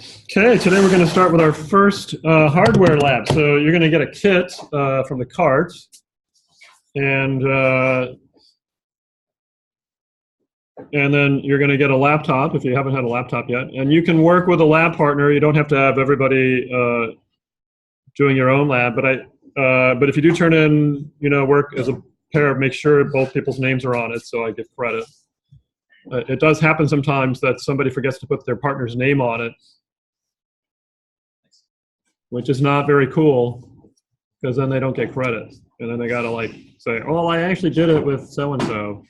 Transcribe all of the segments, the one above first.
Okay, today we're going to start with our first hardware lab. So you're going to get a kit from the cart, and then you're going to get a laptop if you haven't had a laptop yet. And you can work with a lab partner. You don't have to have everybody doing your own lab, but if you do turn in, work as a pair, make sure both people's names are on it so I give credit. It does happen sometimes that somebody forgets to put their partner's name on it, which is not very cool, because then they don't get credit. And then they got to say, oh, I actually did it with so-and-so.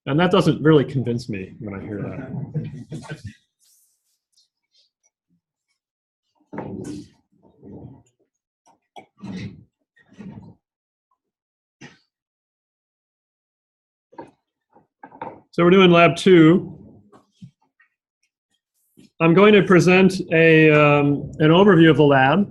And that doesn't really convince me when I hear that. So we're doing lab 2. I'm going to present an overview of the lab.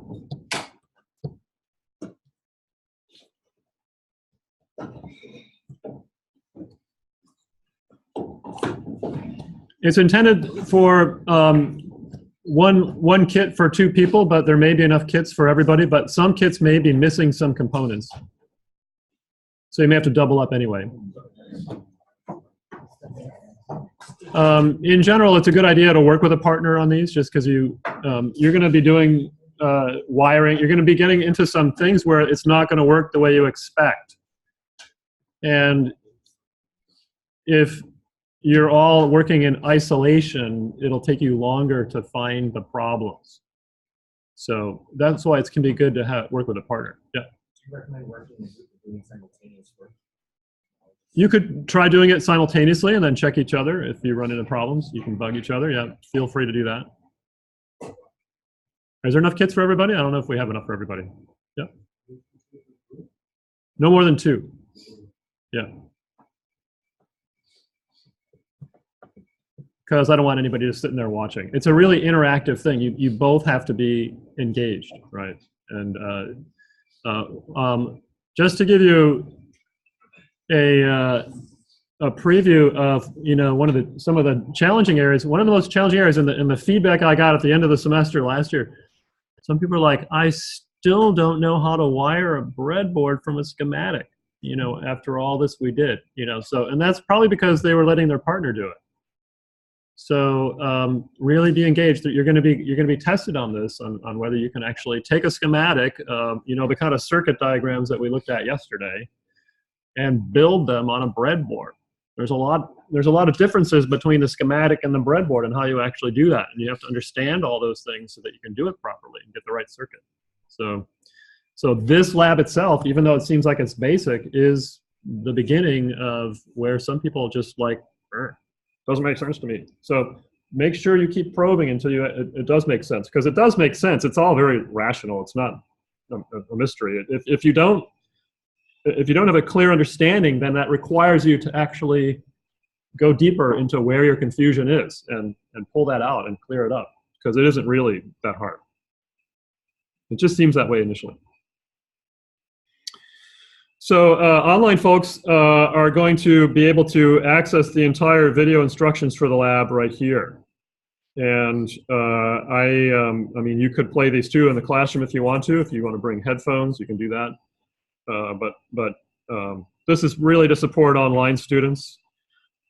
It's intended for one kit for 2 people, but there may be enough kits for everybody, but some kits may be missing some components. So you may have to double up anyway. In general, it's a good idea to work with a partner on these, just because you're going to be doing wiring. You're going to be getting into some things where it's not going to work the way you expect. And if you're all working in isolation, it'll take you longer to find the problems. So that's why it can be good to work with a partner. Yeah. Do you recommend working in a group or doing simultaneous work? You could try doing it simultaneously and then check each other. If you run into problems, you can bug each other. Yeah, feel free to do that. Is there enough kits for everybody? I don't know if we have enough for everybody. Yeah. No more than 2. Yeah. Because I don't want anybody just sitting there watching. It's a really interactive thing. You both have to be engaged, right? And just to give you a preview of some of the challenging areas. One of the most challenging areas in the feedback I got at the end of the semester last year, some people are like, I still don't know how to wire a breadboard from a schematic. After all this we did. And that's probably because they were letting their partner do it. So really be engaged. You're going to be tested on this, on whether you can actually take a schematic, the kind of circuit diagrams that we looked at yesterday, and build them on a breadboard. There's a lot of differences between the schematic and the breadboard and how you actually do that. And you have to understand all those things so that you can do it properly and get the right circuit. So this lab itself, even though it seems like it's basic, is the beginning of where some people just doesn't make sense to me. So make sure you keep probing until it does make sense, because it does make sense. It's all very rational. It's not a mystery. If you don't have a clear understanding, then that requires you to actually go deeper into where your confusion is and pull that out and clear it up, because it isn't really that hard. It just seems that way initially. So online folks are going to be able to access the entire video instructions for the lab right here. And I mean, you could play these too in the classroom if you want to. If you want to bring headphones, you can do that. But this is really to support online students.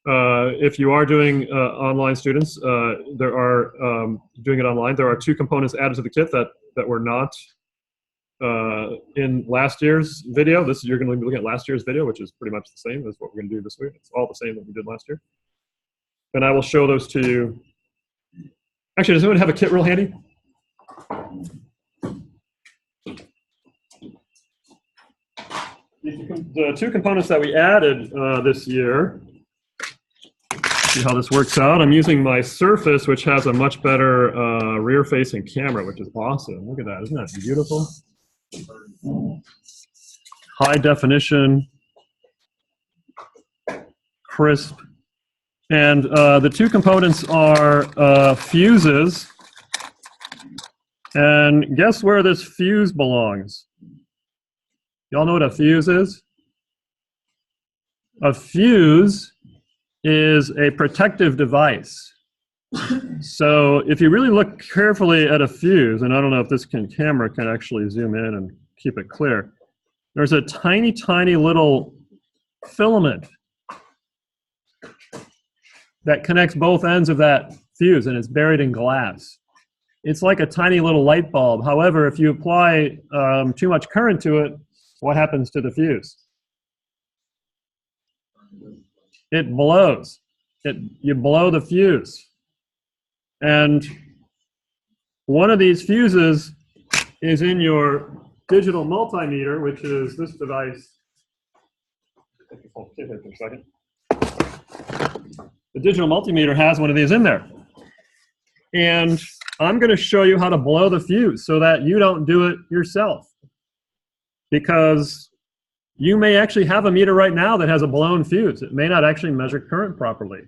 If you are doing online students, there are doing it online. There are 2 components added to the kit that were not in last year's video. You're going to be looking at last year's video, which is pretty much the same as what we're going to do this week. It's all the same that we did last year. And I will show those to you. Actually, does anyone have a kit real handy? The 2 components that we added this year, see how this works out. I'm using my Surface, which has a much better rear-facing camera, which is awesome. Look at that. Isn't that beautiful? High definition, crisp. And the 2 components are fuses. And guess where this fuse belongs? Y'all know what a fuse is? A fuse is a protective device. So if you really look carefully at a fuse, and I don't know if this camera can actually zoom in and keep it clear, there's a tiny, tiny little filament that connects both ends of that fuse, and it's buried in glass. It's like a tiny little light bulb. However, if you apply too much current to it, what happens to the fuse? It blows. You blow the fuse. And one of these fuses is in your digital multimeter, which is this device. The digital multimeter has one of these in there. And I'm going to show you how to blow the fuse so that you don't do it yourself. Because you may actually have a meter right now that has a blown fuse. It may not actually measure current properly.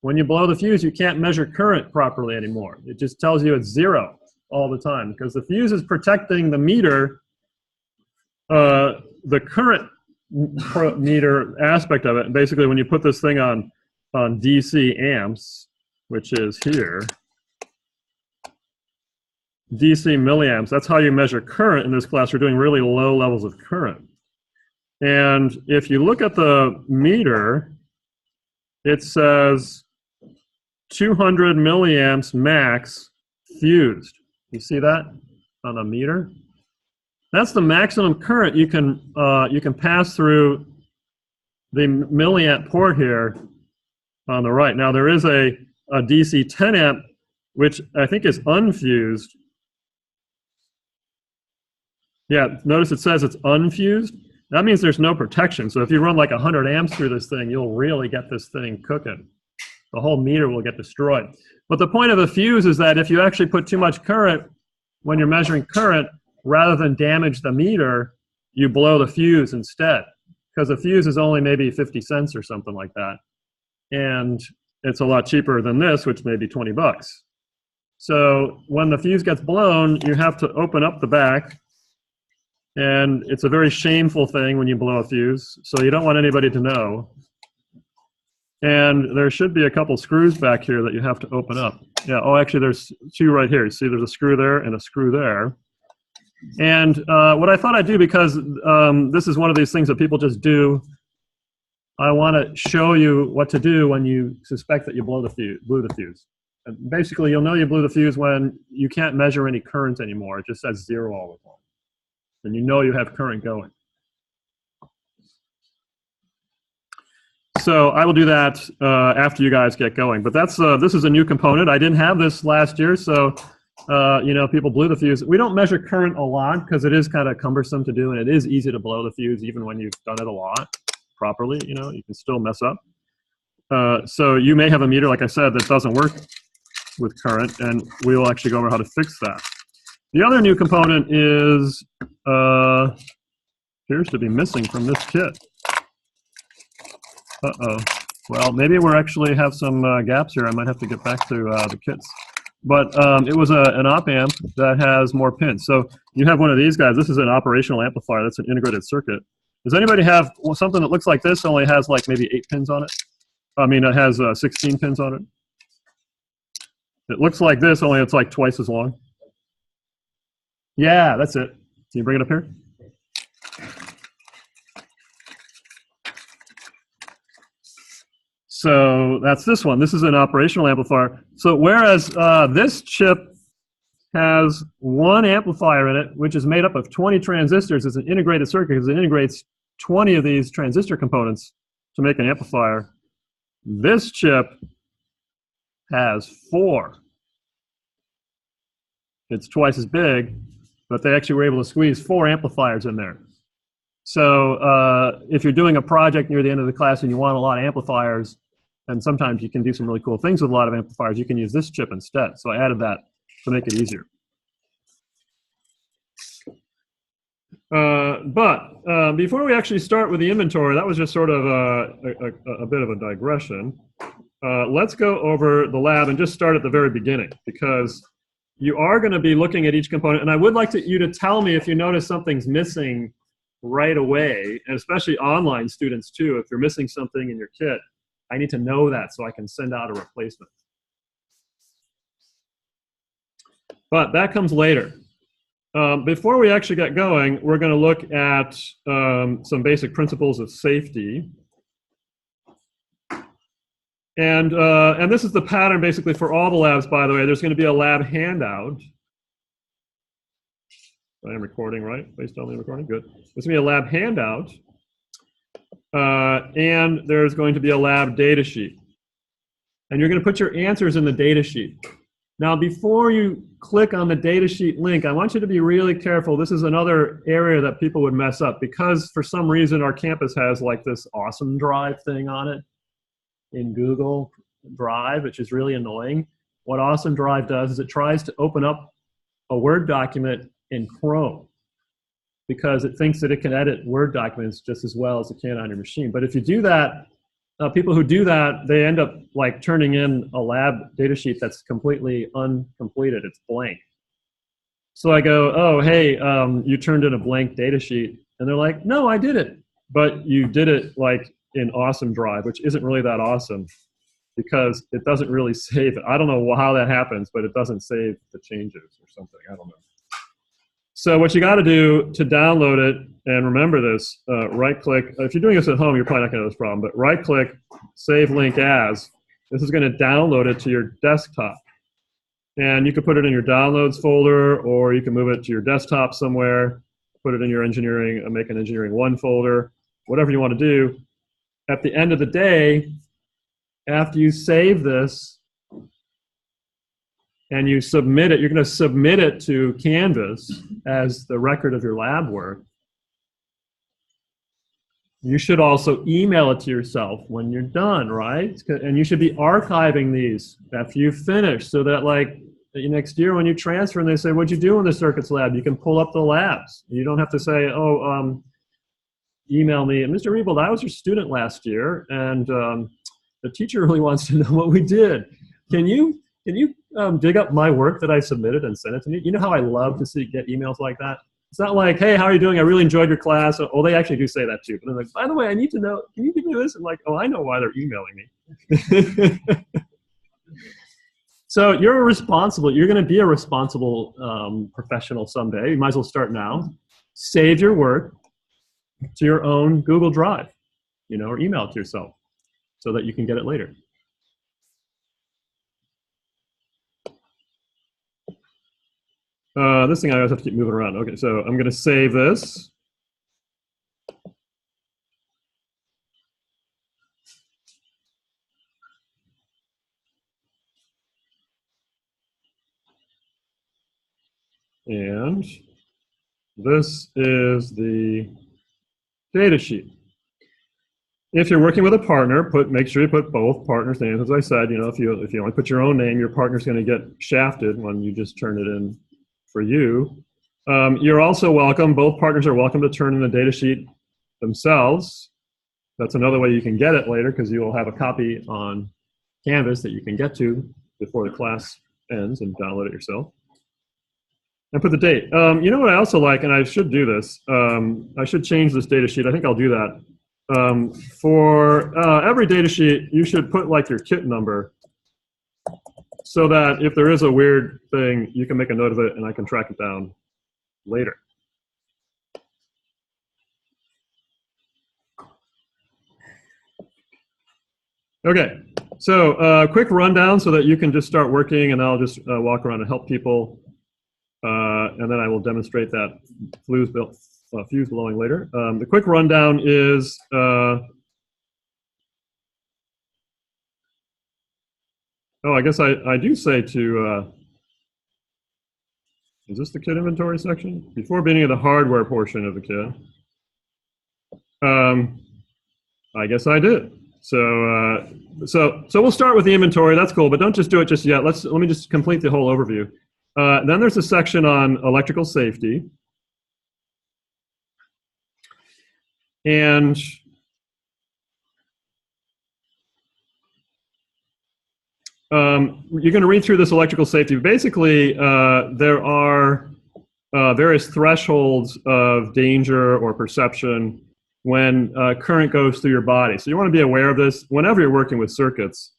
When you blow the fuse, you can't measure current properly anymore. It just tells you it's zero all the time because the fuse is protecting the meter, the current meter aspect of it. And basically, when you put this thing on DC amps, which is here, DC milliamps, that's how you measure current in this class. We're doing really low levels of current. And if you look at the meter, it says 200 milliamps max fused. You see that on the meter? That's the maximum current you can pass through the milliamp port here on the right. Now there is a DC 10 amp, which I think is unfused. Yeah, notice it says it's unfused. That means there's no protection. So if you run like 100 amps through this thing, you'll really get this thing cooking. The whole meter will get destroyed. But the point of a fuse is that if you actually put too much current when you're measuring current, rather than damage the meter, you blow the fuse instead. Because the fuse is only maybe 50 cents or something like that. And it's a lot cheaper than this, which may be 20 bucks. So when the fuse gets blown, you have to open up the back. And it's a very shameful thing when you blow a fuse, so you don't want anybody to know. And there should be a couple screws back here that you have to open up. Yeah, oh, actually there's two right here. You see there's a screw there and a screw there. And what I thought I'd do, because this is one of these things that people just do, I want to show you what to do when you suspect that you blew the fuse. And basically, you'll know you blew the fuse when you can't measure any current anymore. It just says zero all the time. And you know you have current going. So I will do that after you guys get going. But that's this is a new component. I didn't have this last year, so you know, people blew the fuse. We don't measure current a lot because it is kind of cumbersome to do, and it is easy to blow the fuse even when you've done it a lot properly. You know, you can still mess up. So you may have a meter, like I said, that doesn't work with current, and we'll actually go over how to fix that. The other new component is appears to be missing from this kit. Uh-oh. Well, maybe we're actually have some gaps here. I might have to get back to the kits. But it was an op amp that has more pins. So you have one of these guys. This is an operational amplifier. That's an integrated circuit. Does anybody have something that looks like this, only has like maybe 8 pins on it? I mean, it has 16 pins on it. It looks like this, only it's like twice as long. Yeah, that's it. Can you bring it up here? So that's this one. This is an operational amplifier. So whereas this chip has one amplifier in it, which is made up of 20 transistors, it's an integrated circuit because it integrates 20 of these transistor components to make an amplifier. This chip has 4. It's twice as big, but they actually were able to squeeze 4 amplifiers in there. So if you're doing a project near the end of the class and you want a lot of amplifiers, and sometimes you can do some really cool things with a lot of amplifiers, you can use this chip instead. So I added that to make it easier. But before we actually start with the inventory, that was just sort of a bit of a digression. Let's go over the lab and just start at the very beginning, because you are going to be looking at each component, and I would like you to tell me if you notice something's missing right away, and especially online students too. If you're missing something in your kit, I need to know that so I can send out a replacement. But that comes later. Before we actually get going, we're going to look at some basic principles of safety. And this is the pattern basically for all the labs, by the way. There's going to be a lab handout. I am recording, right? Based on the recording, good. There's going to be a lab handout. And there's going to be a lab data sheet. And you're going to put your answers in the data sheet. Now, before you click on the datasheet link, I want you to be really careful. This is another area that people would mess up because for some reason our campus has like this awesome drive thing on it in Google Drive, which is really annoying. What Awesome Drive does is it tries to open up a Word document in Chrome because it thinks that it can edit Word documents just as well as it can on your machine. But if you do that, people who do that, they end up like turning in a lab data sheet that's completely uncompleted. It's blank. So I go, oh, hey, you turned in a blank data sheet. And they're like, no, I did it. But you did it like in Awesome Drive, which isn't really that awesome because it doesn't really save it. I don't know how that happens, but it doesn't save the changes or something. I don't know. So what you got to do to download it, and remember this, right-click. If you're doing this at home, you're probably not going to have this problem, but right-click, save link as. This is going to download it to your desktop. And you can put it in your downloads folder, or you can move it to your desktop somewhere, put it in your engineering, make an engineering 1 folder, whatever you want to do. At the end of the day, after you save this, and you submit it, you're going to submit it to Canvas as the record of your lab work. You should also email it to yourself when you're done, right? And you should be archiving these after you finish so that like next year when you transfer and they say, what'd you do in the circuits lab? You can pull up the labs. You don't have to say, oh, email me. Mr. Riebold, I was your student last year and the teacher really wants to know what we did. Can you dig up my work that I submitted and send it to me? You know how I love to get emails like that? It's not like, hey, how are you doing? I really enjoyed your class. Oh, they actually do say that too. But they're like, by the way, I need to know, can you give me this? And like, oh, I know why they're emailing me. So you're going to be a responsible professional someday. You might as well start now. Save your work to your own Google Drive, or email it to yourself so that you can get it later. This thing I always have to keep moving around. Okay, so I'm going to save this. And this is the data sheet. If you're working with a partner, make sure you put both partners' names. As I said, if you only put your own name, your partner's going to get shafted when you just turn it in for you. You're also welcome, both partners are welcome to turn in the data sheet themselves. That's another way you can get it later because you will have a copy on Canvas that you can get to before the class ends and download it yourself. And put the date. You know what I also like, and I should do this, I should change this data sheet. I think I'll do that. For every data sheet, you should put like your kit number so that if there is a weird thing, you can make a note of it and I can track it down later. Okay, so quick rundown so that you can just start working and I'll just walk around and help people. And then I will demonstrate that fuse blowing later. The quick rundown is I guess I do say to, is this the kit inventory section? Before beginning of the hardware portion of the kit. I guess I did. So we'll start with the inventory. That's cool, but don't just do it just yet. Let me just complete the whole overview. Then there's a section on electrical safety. And you're going to read through this electrical safety. Basically, there are various thresholds of danger or perception when current goes through your body. So you want to be aware of this whenever you're working with circuits.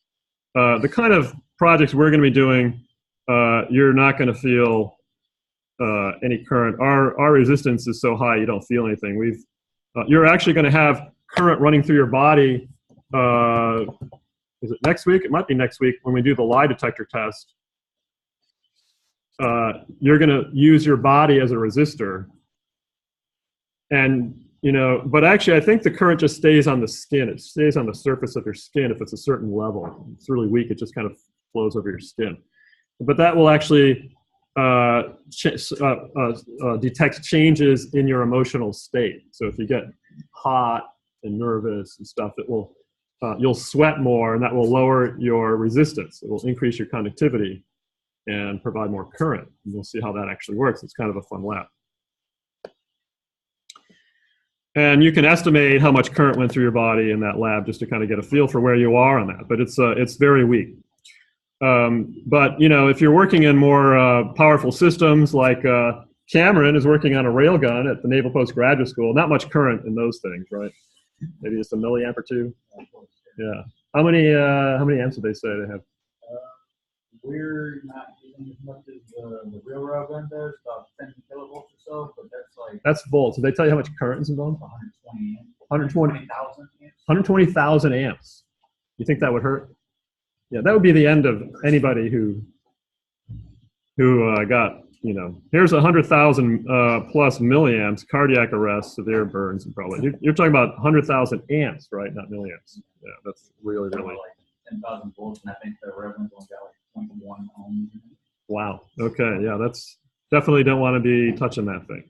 The kind of projects we're going to be doing you're not going to feel any current. Our resistance is so high you don't feel anything. You're actually going to have current running through your body. Is it next week? It might be next week when we do the lie detector test. You're going to use your body as a resistor. And, but actually I think the current just stays on the skin. It stays on the surface of your skin if it's a certain level. It's really weak. It just kind of flows over your skin. But that will actually detect changes in your emotional state. So if you get hot and nervous and stuff, it will you'll sweat more, and that will lower your resistance. It will increase your conductivity and provide more current. And we'll see how that actually works. It's kind of a fun lab. And you can estimate how much current went through your body in that lab just to kind of get a feel for where you are on that. But it's very weak. But if you're working in more powerful systems, like Cameron is working on a railgun at the Naval Postgraduate School, not much current in those things, right? Maybe just a milliamp or two. Yeah. How many amps did they say they have? We're not using as much as the real railgun does, about 10 kilovolts or so, but that's volts. Did they tell you how much current is involved? 120 amps. 120,000 amps. 120,000 amps. You think that would hurt? Yeah, that would be the end of anybody who got, here's 100,000 plus milliamps, cardiac arrest, severe burns, and probably. You're talking about 100,000 amps, right? Not milliamps. Yeah, that's really, really. Like 10,000 volts, and I think the Reverend's only got like 0.1 ohms. Wow. Okay. Yeah, that's definitely don't want to be touching that thing.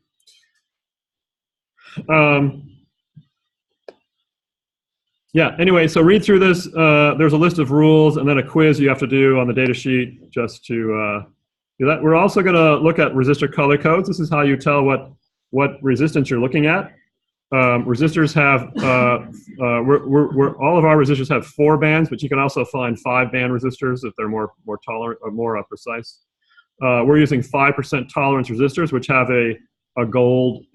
Yeah, anyway, so read through this. There's a list of rules and then a quiz you have to do on the data sheet just to do that. We're also going to look at resistor color codes. This is how you tell what resistance you're looking at. Resistors have, all of our resistors have 4 bands, but you can also find 5-band resistors if they're more tolerant or more precise. We're using 5% tolerance resistors, which have a gold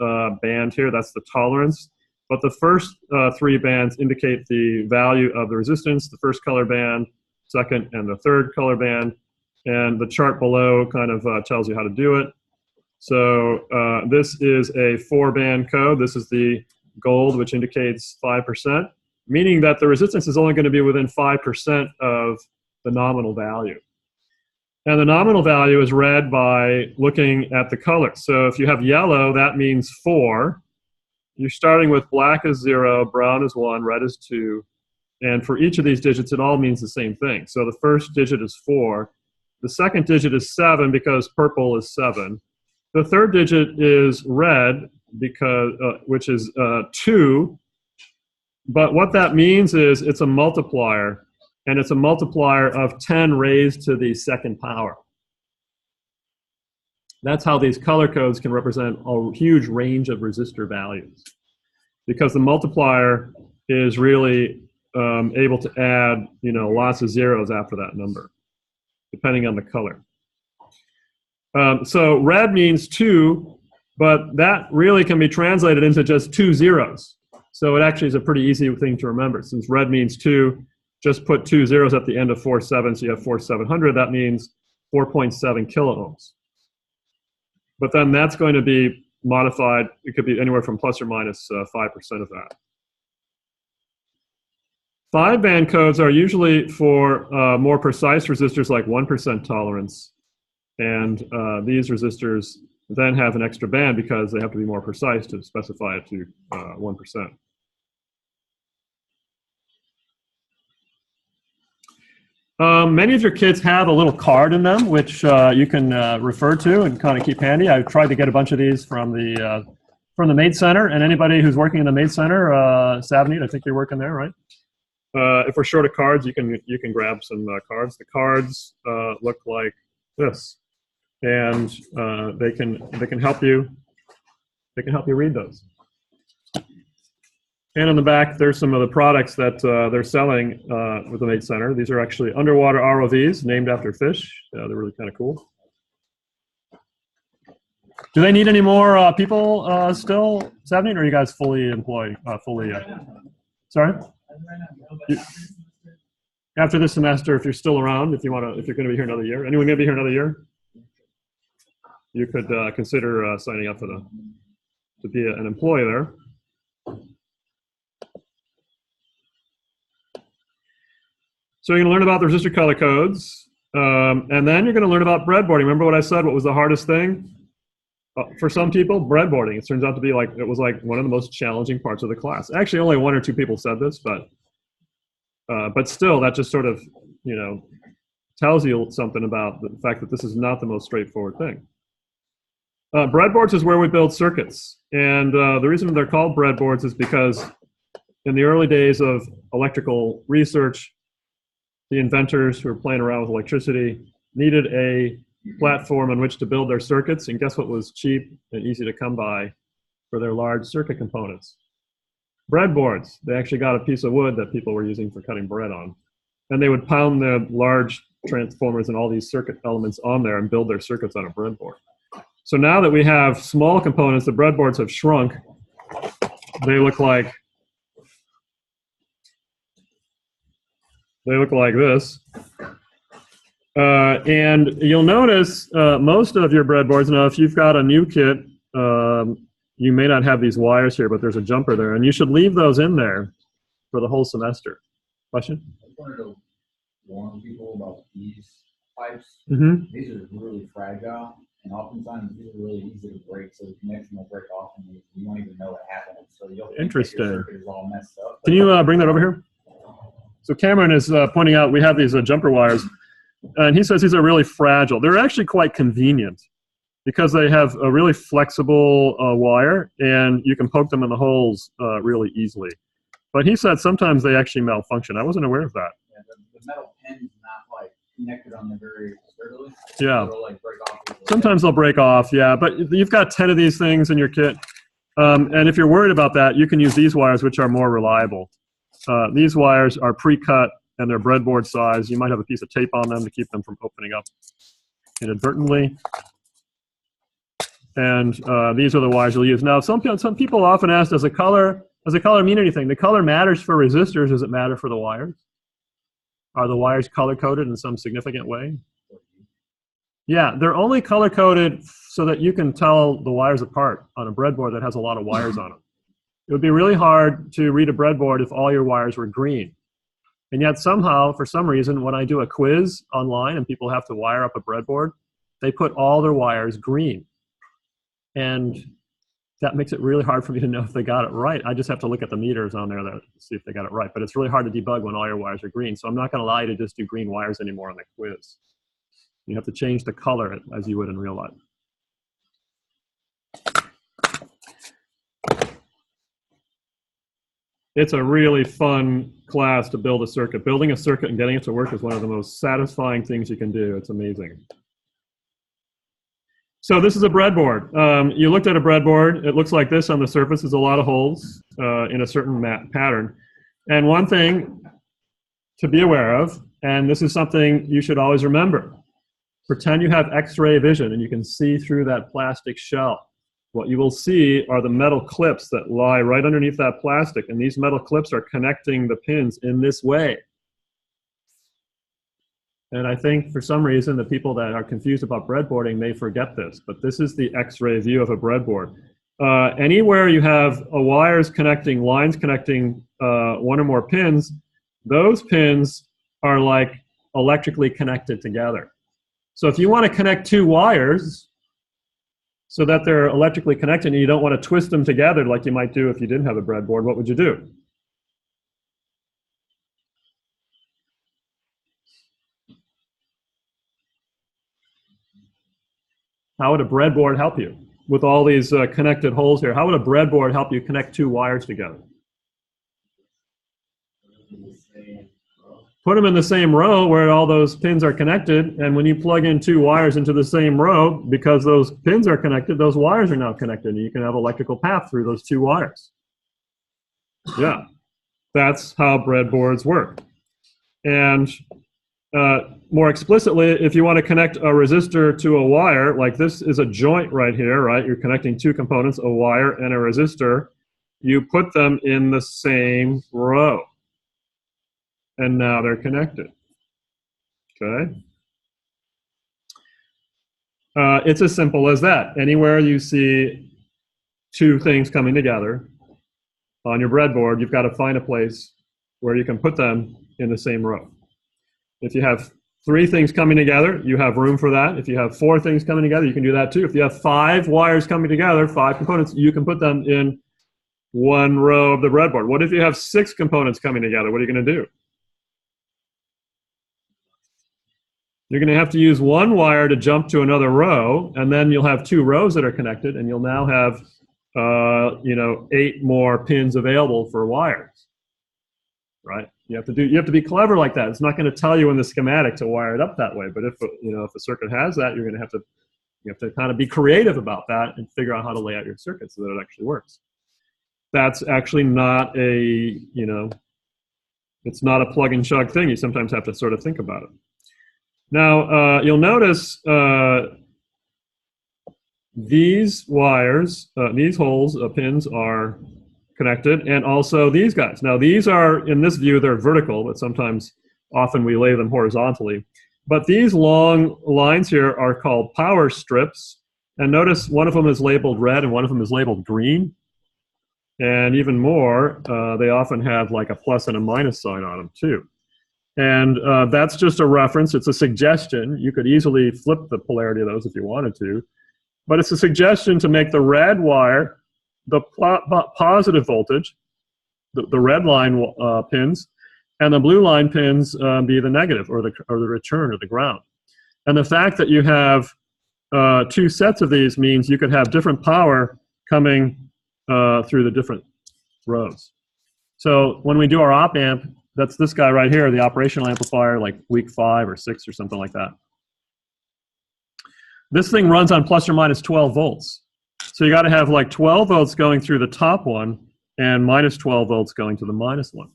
band here. That's the tolerance. But the first 3 bands indicate the value of the resistance, the first color band, second, and the third color band. And the chart below kind of tells you how to do it. So this is a 4-band code. This is the gold, which indicates 5%, meaning that the resistance is only going to be within 5% of the nominal value. And the nominal value is read by looking at the color. So if you have yellow, that means 4. You're starting with black is 0, brown is 1, red is 2. And for each of these digits, it all means the same thing. So the first digit is 4. The second digit is 7 because purple is 7. The third digit is red, because which is 2. But what that means is it's a multiplier, and it's a multiplier of 10 raised to the second power. That's how these color codes can represent a huge range of resistor values, because the multiplier is really able to add, lots of zeros after that number, depending on the color. So red means 2, but that really can be translated into just 2 zeros. So it actually is a pretty easy thing to remember. Since red means 2, just put 2 zeros at the end of 47, so you have 4700. That means 4.7 kiloohms. But then that's going to be modified. It could be anywhere from plus or minus 5% of that. 5-band codes are usually for more precise resistors like 1% tolerance. And these resistors then have an extra band because they have to be more precise to specify it to 1%. Many of your kits have a little card in them, which you can refer to and kind of keep handy. I've tried to get a bunch of these from the Made Center, and anybody who's working in the Made Center, Savneet, I think you're working there, right? If we're short of cards, you can grab some cards. The cards look like this, and they can help you. They can help you read those. And on the back, there's some of the products that they're selling with the Made Center. These are actually underwater ROVs named after fish. They're really kind of cool. Do they need any more people still, Savneet, or are you guys fully employed? Sorry? After this semester, if you're still around, if you're going to be here another year, anyone going to be here another year? You could consider signing up to be an employee there. So you're going to learn about the resistor color codes, and then you're going to learn about breadboarding. Remember what I said? What was the hardest thing? For some people, breadboarding. It turns out to be one of the most challenging parts of the class. Actually, only 1 or 2 people said this, but still, that just sort of, tells you something about the fact that this is not the most straightforward thing. Breadboards is where we build circuits, and the reason they're called breadboards is because in the early days of electrical research, the inventors who were playing around with electricity needed a platform on which to build their circuits, and guess what was cheap and easy to come by for their large circuit components? Breadboards. They actually got a piece of wood that people were using for cutting bread on, and they would pound the large transformers and all these circuit elements on there and build their circuits on a breadboard. So now that we have small components, the breadboards have shrunk. They look like this. And you'll notice most of your breadboards, now if you've got a new kit, you may not have these wires here, but there's a jumper there, and you should leave those in there for the whole semester. Question? I just wanted to warn people about these pipes. Mm-hmm. These are really fragile, and oftentimes these are really easy to break, so the connection will break off, and you won't even know it happened. So you'll think Interesting. that your circuit is all messed up. Can you bring that over here? So Cameron is pointing out we have these jumper wires, and he says these are really fragile. They're actually quite convenient because they have a really flexible wire, and you can poke them in the holes really easily. But he said sometimes they actually malfunction. I wasn't aware of that. Yeah, the metal pin's not connected on the very sturdily. Yeah. So it'll break off. Sometimes they'll break off, yeah. But you've got 10 of these things in your kit. And if you're worried about that, you can use these wires, which are more reliable. These wires are pre-cut, and they're breadboard size. You might have a piece of tape on them to keep them from opening up inadvertently. And these are the wires you'll use. Now, some people often ask, does the color mean anything? The color matters for resistors. Does it matter for the wires? Are the wires color-coded in some significant way? Yeah, they're only color-coded so that you can tell the wires apart on a breadboard that has a lot of wires on it. It would be really hard to read a breadboard if all your wires were green. And yet somehow, for some reason, when I do a quiz online and people have to wire up a breadboard, they put all their wires green. And that makes it really hard for me to know if they got it right. I just have to look at the meters on there to see if they got it right. But it's really hard to debug when all your wires are green. So I'm not going to allow you to just do green wires anymore on the quiz. You have to change the color as you would in real life. It's a really fun class to build a circuit. Building a circuit and getting it to work is one of the most satisfying things you can do. It's amazing. So this is a breadboard. You looked at a breadboard. It looks like this on the surface. There's a lot of holes in a certain pattern. And one thing to be aware of, and this is something you should always remember, pretend you have X-ray vision and you can see through that plastic shell. What you will see are the metal clips that lie right underneath that plastic, and these metal clips are connecting the pins in this way. And I think for some reason the people that are confused about breadboarding may forget this, but this is the X-ray view of a breadboard. Anywhere you have lines connecting one or more pins, those pins are like electrically connected together. So if you want to connect 2 wires so that they're electrically connected and you don't want to twist them together like you might do if you didn't have a breadboard, what would you do? How would a breadboard help you with all these connected holes here? How would a breadboard help you connect 2 wires together? Put them in the same row where all those pins are connected, and when you plug in 2 wires into the same row, because those pins are connected, those wires are now connected, and you can have electrical path through those 2 wires. Yeah, that's how breadboards work. And more explicitly, if you want to connect a resistor to a wire, like this is a joint right here, right? You're connecting 2 components, a wire and a resistor. You put them in the same row. and now they're connected. Okay? It's as simple as that. Anywhere you see two things coming together on your breadboard, you've got to find a place where you can put them in the same row. If you have 3 things coming together, you have room for that. If you have 4 things coming together, you can do that too. If you have 5 wires coming together, 5 components, you can put them in one row of the breadboard. What if you have 6 components coming together? What are you going to do? You're going to have to use one wire to jump to another row, and then you'll have 2 rows that are connected, and you'll now have 8 more pins available for wires. Right? You have to be clever like that. It's not going to tell you in the schematic to wire it up that way. But if a circuit has that, you're going to have to kind of be creative about that and figure out how to lay out your circuit so that it actually works. That's actually not a it's not a plug and chug thing. You sometimes have to sort of think about it. Now you'll notice these wires, these holes, pins are connected, and also these guys. Now these are, in this view, they're vertical, but often we lay them horizontally. But these long lines here are called power strips, and notice one of them is labeled red and one of them is labeled green. And even more, they often have like a plus and a minus sign on them too. And that's just a reference. It's a suggestion. You could easily flip the polarity of those if you wanted to. But it's a suggestion to make the red wire the positive voltage, the red line pins, and the blue line pins be the negative, or the return, or the ground. And the fact that you have 2 sets of these means you could have different power coming through the different rows. So when we do our op amp, that's this guy right here, the operational amplifier, like week 5 or 6 or something like that. This thing runs on plus or minus 12 volts. So you got to have like 12 volts going through the top one and minus 12 volts going to the minus one.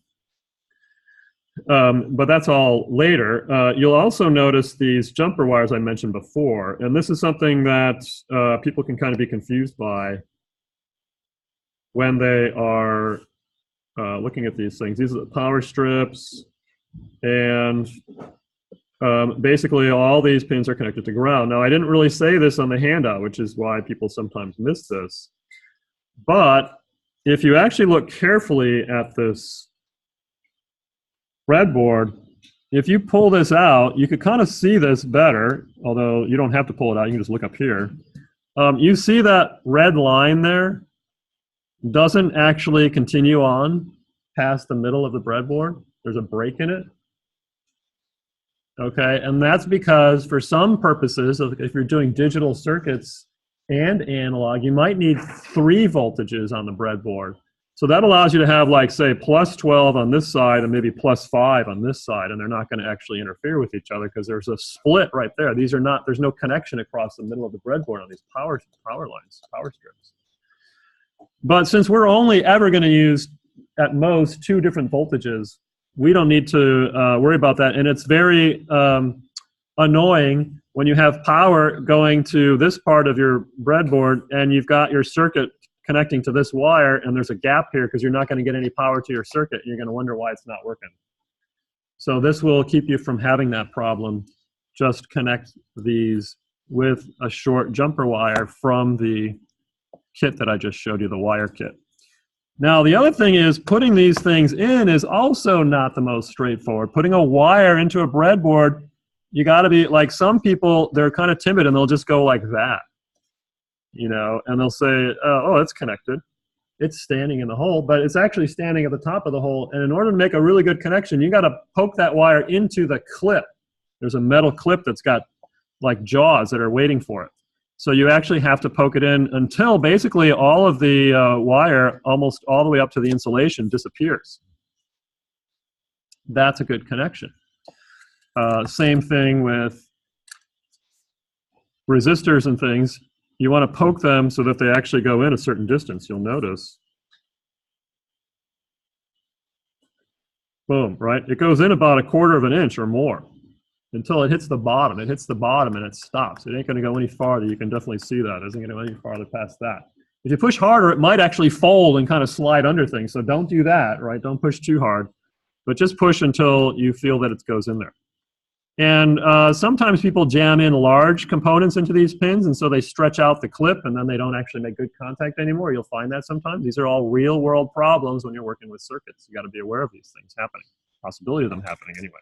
But that's all later. You'll also notice these jumper wires I mentioned before, and this is something that people can kind of be confused by when they are looking at these things. These are the power strips, and basically all these pins are connected to ground. Now I didn't really say this on the handout, which is why people sometimes miss this, but if you actually look carefully at this breadboard, if you pull this out, you could kind of see this better, although you don't have to pull it out, you can just look up here. You see that red line there doesn't actually continue on past the middle of the breadboard. There's a break in it. Okay, and that's because for some purposes, if you're doing digital circuits and analog, you might need 3 voltages on the breadboard. So that allows you to have, like, say, plus 12 on this side and maybe plus 5 on this side, and they're not going to actually interfere with each other because there's a split right there. These are not, there's no connection across the middle of the breadboard on these power lines, power strips. But since we're only ever going to use, at most, 2 different voltages, we don't need to worry about that. And it's very annoying when you have power going to this part of your breadboard and you've got your circuit connecting to this wire and there's a gap here because you're not going to get any power to your circuit. You're going to wonder why it's not working. So this will keep you from having that problem. Just connect these with a short jumper wire from the kit that I just showed you, the wire kit. Now, the other thing is putting these things in is also not the most straightforward. Putting a wire into a breadboard, you got to be, like, some people, they're kind of timid and they'll just go like that, you know, and they'll say, oh, it's connected. It's standing in the hole, but it's actually standing at the top of the hole. And in order to make a really good connection, you got to poke that wire into the clip. There's a metal clip that's got, like, jaws that are waiting for it. So you actually have to poke it in until basically all of the wire, almost all the way up to the insulation, disappears. That's a good connection. Same thing with resistors and things. You want to poke them so that they actually go in a certain distance, you'll notice. Boom, right? It goes in about 1/4 of an inch or more until it hits the bottom. It hits the bottom and it stops. It ain't going to go any farther. You can definitely see that. It isn't going to go any farther past that. If you push harder, it might actually fold and kind of slide under things. So don't do that, right? Don't push too hard. but just push until you feel that it goes in there. And sometimes people jam in large components into these pins, and so they stretch out the clip, and then they don't actually make good contact anymore. You'll find that sometimes. These are all real-world problems when you're working with circuits. You got to be aware of these things happening, possibility of them happening anyway.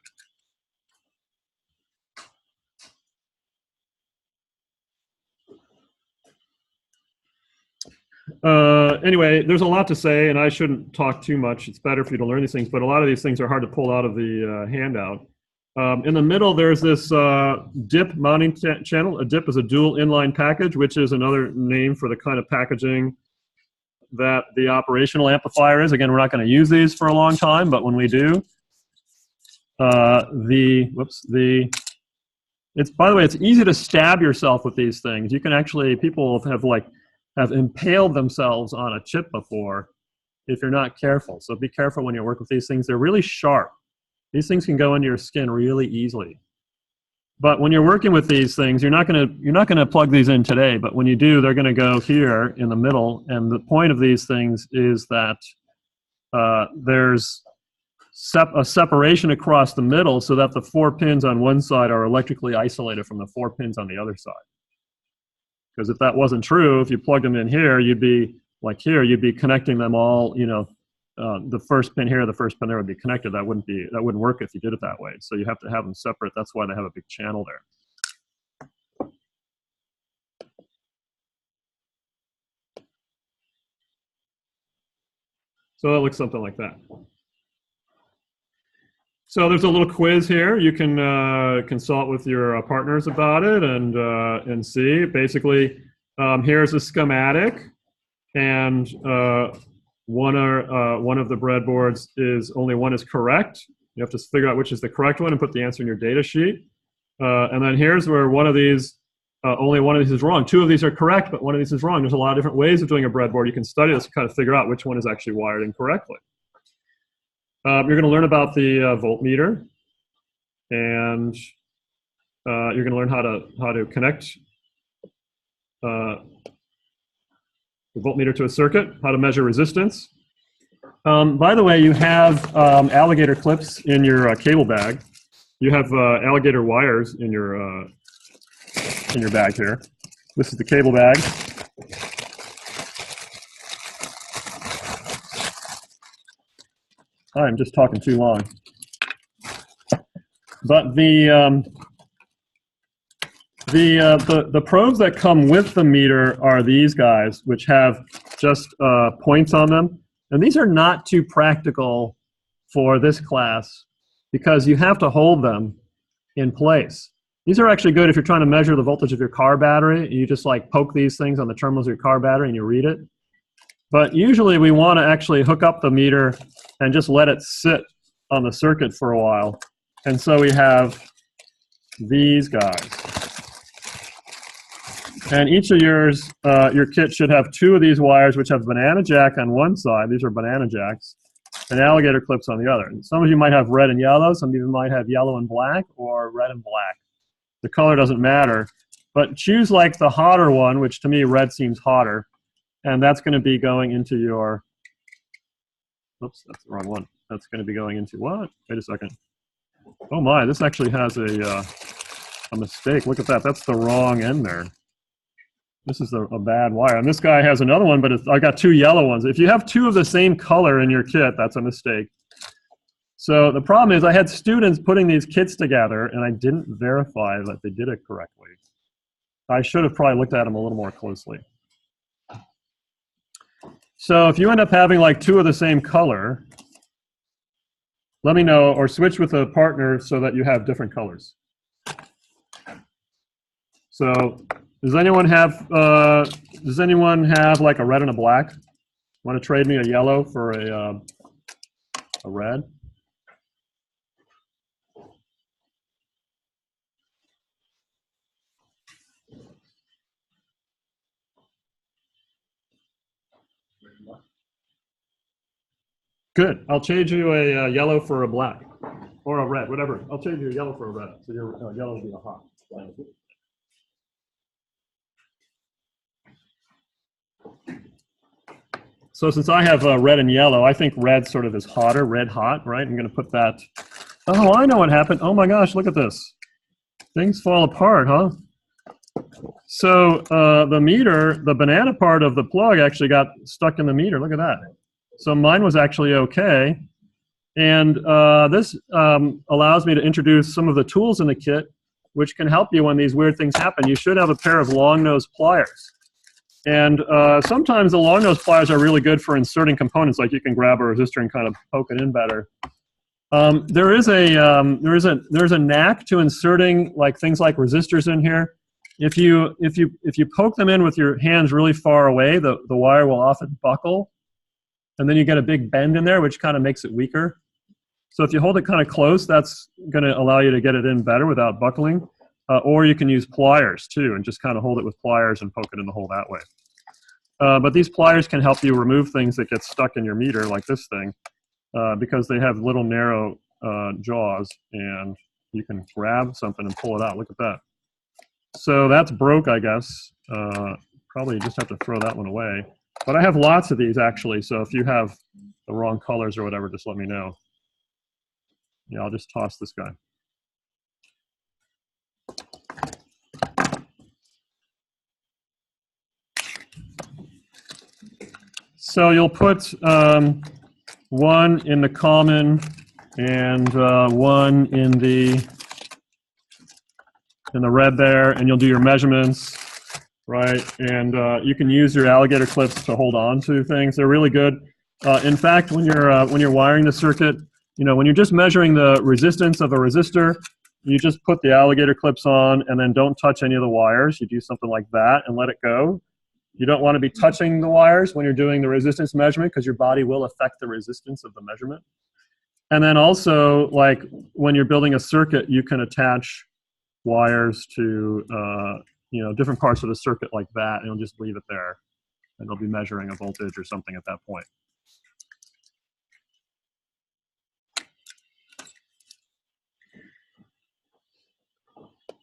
Anyway, there's a lot to say, and I shouldn't talk too much. It's better for you to learn these things, but a lot of these things are hard to pull out of the handout. In the middle, there's this DIP mounting channel. A DIP is a dual inline package, which is another name for the kind of packaging that the operational amplifier is. Again, we're not going to use these for a long time, but when we do, by the way, it's easy to stab yourself with these things. You can actually, people have impaled themselves on a chip before if you're not careful. So be careful when you work with these things. They're really sharp. These things can go into your skin really easily. But when you're working with these things, you're not gonna plug these in today, but when you do, they're gonna go here in the middle. And the point of these things is that there's a separation across the middle so that the 4 pins on one side are electrically isolated from the 4 pins on the other side. Because if that wasn't true, if you plugged them in here, you'd be like here, you'd be connecting them all, you know, the first pin here, the first pin there would be connected. That wouldn't work if you did it that way. So you have to have them separate. That's why they have a big channel there. So it looks something like that. So there's a little quiz here. You can consult with your partners about it and see. Basically, here's a schematic, and one of the breadboards is only one is correct. You have to figure out which is the correct one and put the answer in your data sheet. And then here's where one of these, only one of these is wrong. 2 of these are correct, but one of these is wrong. There's a lot of different ways of doing a breadboard. You can study this to kind of figure out which one is actually wired incorrectly. You're going to learn about the voltmeter, and you're going to learn how to connect the voltmeter to a circuit, how to measure resistance. By the way, you have alligator clips in your cable bag. You have alligator wires in your bag here. This is the cable bag. I'm just talking too long. But the probes that come with the meter are these guys, which have just points on them. And these are not too practical for this class because you have to hold them in place. These are actually good if you're trying to measure the voltage of your car battery. You just like poke these things on the terminals of your car battery and you read it. But usually we want to actually hook up the meter and just let it sit on the circuit for a while. And so we have these guys. And each of your kit should have 2 of these wires, which have banana jack on one side. These are banana jacks. And alligator clips on the other. And some of you might have red and yellow. Some of you might have yellow and black or red and black. The color doesn't matter. But choose like the hotter one, which to me red seems hotter. And that's going to be going into your, oops, that's the wrong one. That's going to be going into what? Wait a second. Oh my, this actually has a mistake. Look at that. That's the wrong end there. This is a bad wire. And this guy has another one, but I got 2 yellow ones. If you have 2 of the same color in your kit, that's a mistake. So the problem is I had students putting these kits together, and I didn't verify that they did it correctly. I should have probably looked at them a little more closely. So if you end up having like 2 of the same color, let me know, or switch with a partner so that you have different colors. So does anyone have like a red and a black? Want to trade me a yellow for a red? Good. I'll change you a yellow for a black, or a red, whatever. I'll change you a yellow for a red. So your yellow will be a hot. So since I have red and yellow, I think red sort of is hotter, red hot, right? I'm going to put that. Oh, I know what happened. Oh my gosh, look at this. Things fall apart, huh? So the meter, the banana part of the plug actually got stuck in the meter. Look at that. So mine was actually okay. And this allows me to introduce some of the tools in the kit, which can help you when these weird things happen. You should have a pair of long-nose pliers. And sometimes the long-nose pliers are really good for inserting components, like you can grab a resistor and kind of poke it in better. There's a knack to inserting like things like resistors in here. If you poke them in with your hands really far away, the wire will often buckle, and then you get a big bend in there, which kind of makes it weaker. So if you hold it kind of close, that's going to allow you to get it in better without buckling. Or you can use pliers too, and just kind of hold it with pliers and poke it in the hole that way. But these pliers can help you remove things that get stuck in your meter, like this thing, because they have little narrow jaws, and you can grab something and pull it out. Look at that. So that's broke, I guess. Probably just have to throw that one away. But I have lots of these, actually, so if you have the wrong colors or whatever, just let me know. Yeah, I'll just toss this guy. So you'll put one in the common and one in the red there, and you'll do your measurements, right? And you can use your alligator clips to hold on to things. They're really good. In fact, when you're wiring the circuit, when you're just measuring the resistance of a resistor, you just put the alligator clips on and then don't touch any of the wires. You do something like that and let it go. You don't want to be touching the wires when you're doing the resistance measurement, because your body will affect the resistance of the measurement. And then also, like when you're building a circuit, you can attach wires to different parts of the circuit like that, and you'll just leave it there, and it'll be measuring a voltage or something at that point.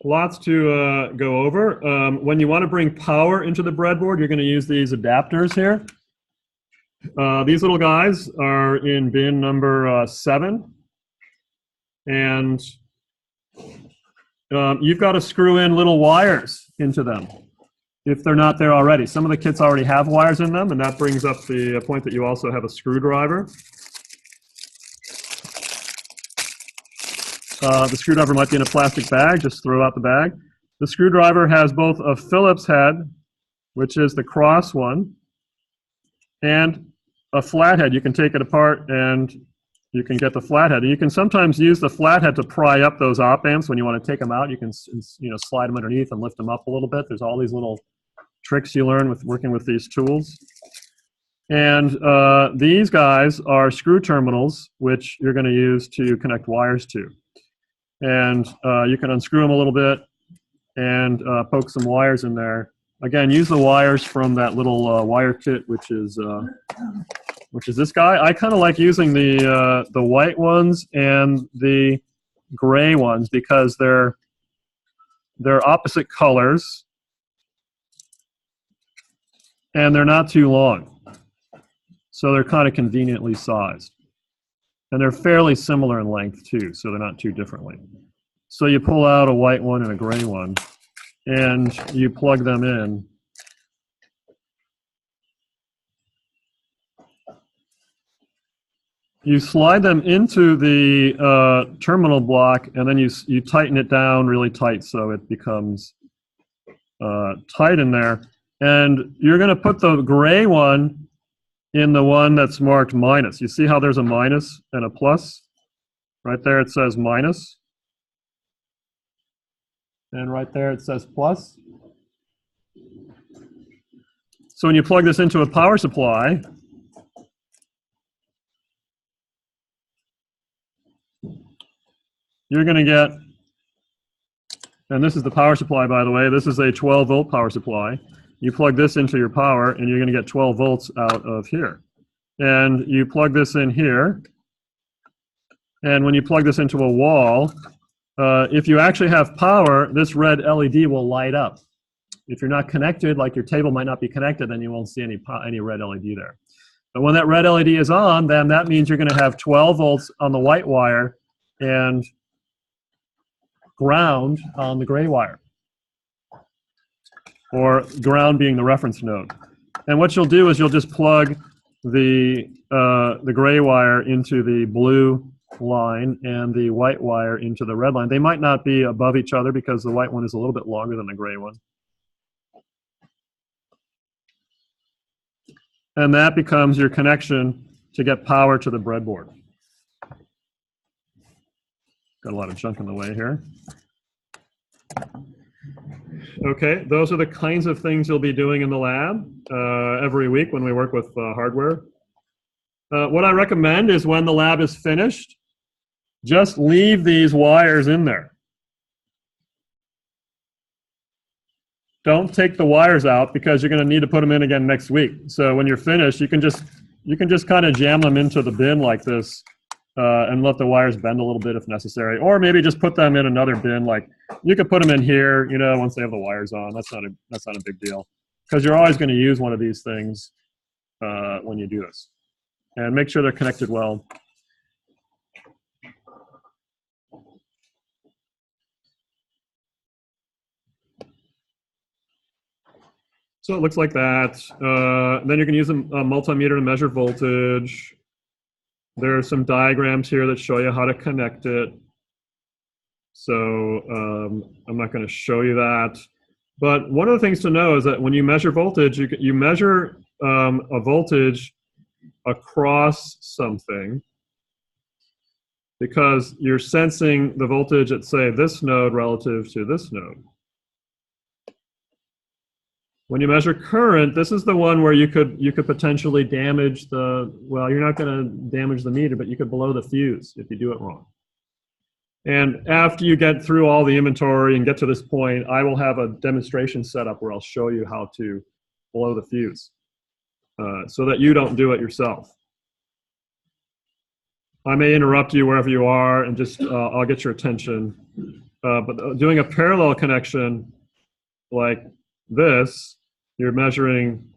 Lots to go over. When you want to bring power into the breadboard, you're going to use these adapters here. These little guys are in bin number 7. And you've got to screw in little wires into them if they're not there already. Some of the kits already have wires in them, and that brings up the point that you also have a screwdriver. The screwdriver might be in a plastic bag. Just throw out the bag. The screwdriver has both a Phillips head, which is the cross one, and a flathead. You can take it apart and you can get the flathead. And you can sometimes use the flathead to pry up those op amps when you want to take them out. You can slide them underneath and lift them up a little bit. There's all these little tricks you learn with working with these tools. And these guys are screw terminals, which you're going to use to connect wires to. And you can unscrew them a little bit and poke some wires in there. Again, use the wires from that little wire kit, which is this guy. I kind of like using the white ones and the gray ones because they're opposite colors and they're not too long. So they're kind of conveniently sized. And they're fairly similar in length too, so they're not too differently. So you pull out a white one and a gray one, and you plug them in. You slide them into the terminal block, and then you tighten it down really tight so it becomes tight in there. And you're going to put the gray one in the one that's marked minus. You see how there's a minus and a plus? Right there it says minus. And right there it says plus. So when you plug this into a power supply, you're going to get, and this is the power supply, by the way. This is a 12-volt power supply. You plug this into your power, and you're going to get 12 volts out of here. And you plug this in here. And when you plug this into a wall, if you actually have power, this red LED will light up. If you're not connected, like your table might not be connected, then you won't see any red LED there. But when that red LED is on, then that means you're going to have 12 volts on the white wire and ground on the gray wire, or ground being the reference node. And what you'll do is you'll just plug the gray wire into the blue line and the white wire into the red line. They might not be above each other because the white one is a little bit longer than the gray one. And that becomes your connection to get power to the breadboard. Got a lot of junk in the way here. Okay, those are the kinds of things you'll be doing in the lab every week when we work with hardware. What I recommend is when the lab is finished, just leave these wires in there. Don't take the wires out because you're going to need to put them in again next week. So when you're finished, you can just kind of jam them into the bin like this and let the wires bend a little bit if necessary. Or maybe just put them in another bin. Like you could put them in here, you know, once they have the wires on. That's not a big deal because you're always going to use one of these things when you do this. And make sure they're connected well. So it looks like that. Then you can use a multimeter to measure voltage. There are some diagrams here that show you how to connect it. So I'm not going to show you that. But one of the things to know is that when you measure voltage, you measure a voltage across something because you're sensing the voltage at, say, this node relative to this node. When you measure current, this is the one where you could potentially damage well, you're not going to damage the meter, but you could blow the fuse if you do it wrong. And after you get through all the inventory and get to this point, I will have a demonstration set up where I'll show you how to blow the fuse so that you don't do it yourself. I may interrupt you wherever you are and just I'll get your attention. But doing a parallel connection like this, you're measuring,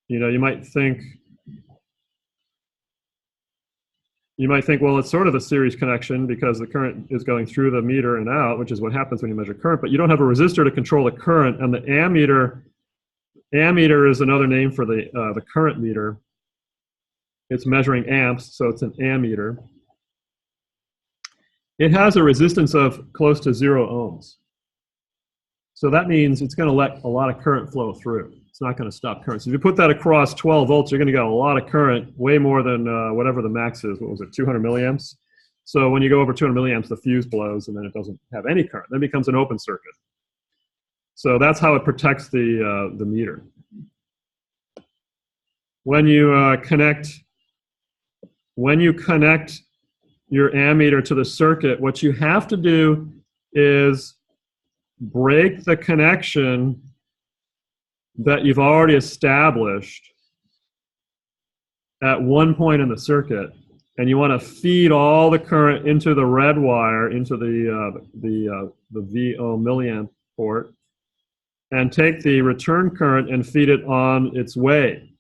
you know, you might think, well, it's sort of a series connection because the current is going through the meter and out, which is what happens when you measure current, but you don't have a resistor to control the current, and the ammeter is another name for the current meter. It's measuring amps, so it's an ammeter. It has a resistance of close to 0 ohms. So that means it's going to let a lot of current flow through. It's not going to stop current. So if you put that across 12 volts, you're going to get a lot of current, way more than whatever the max is. What was it, 200 milliamps? So when you go over 200 milliamps, the fuse blows, and then it doesn't have any current. Then it becomes an open circuit. So that's how it protects the meter. When you connect your ammeter to the circuit, what you have to do is break the connection that you've already established at one point in the circuit, and you want to feed all the current into the red wire, into the VO milliamp port, and take the return current and feed it on its way.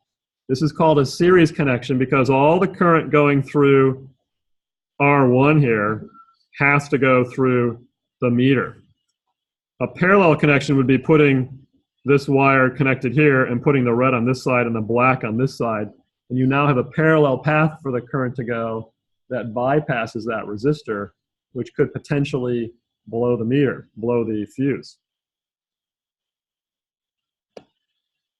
This is called a series connection because all the current going through R1 here has to go through the meter. A parallel connection would be putting this wire connected here and putting the red on this side and the black on this side. And you now have a parallel path for the current to go that bypasses that resistor, which could potentially blow the meter, blow the fuse.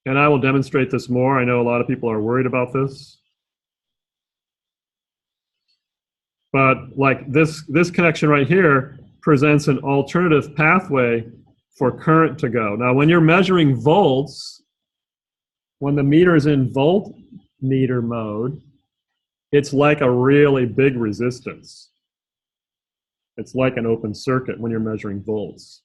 And I will demonstrate this more. I know a lot of people are worried about this. But like this connection right here presents an alternative pathway for current to go. Now, when you're measuring volts, when the meter is in voltmeter mode, it's like a really big resistance. It's like an open circuit when you're measuring volts.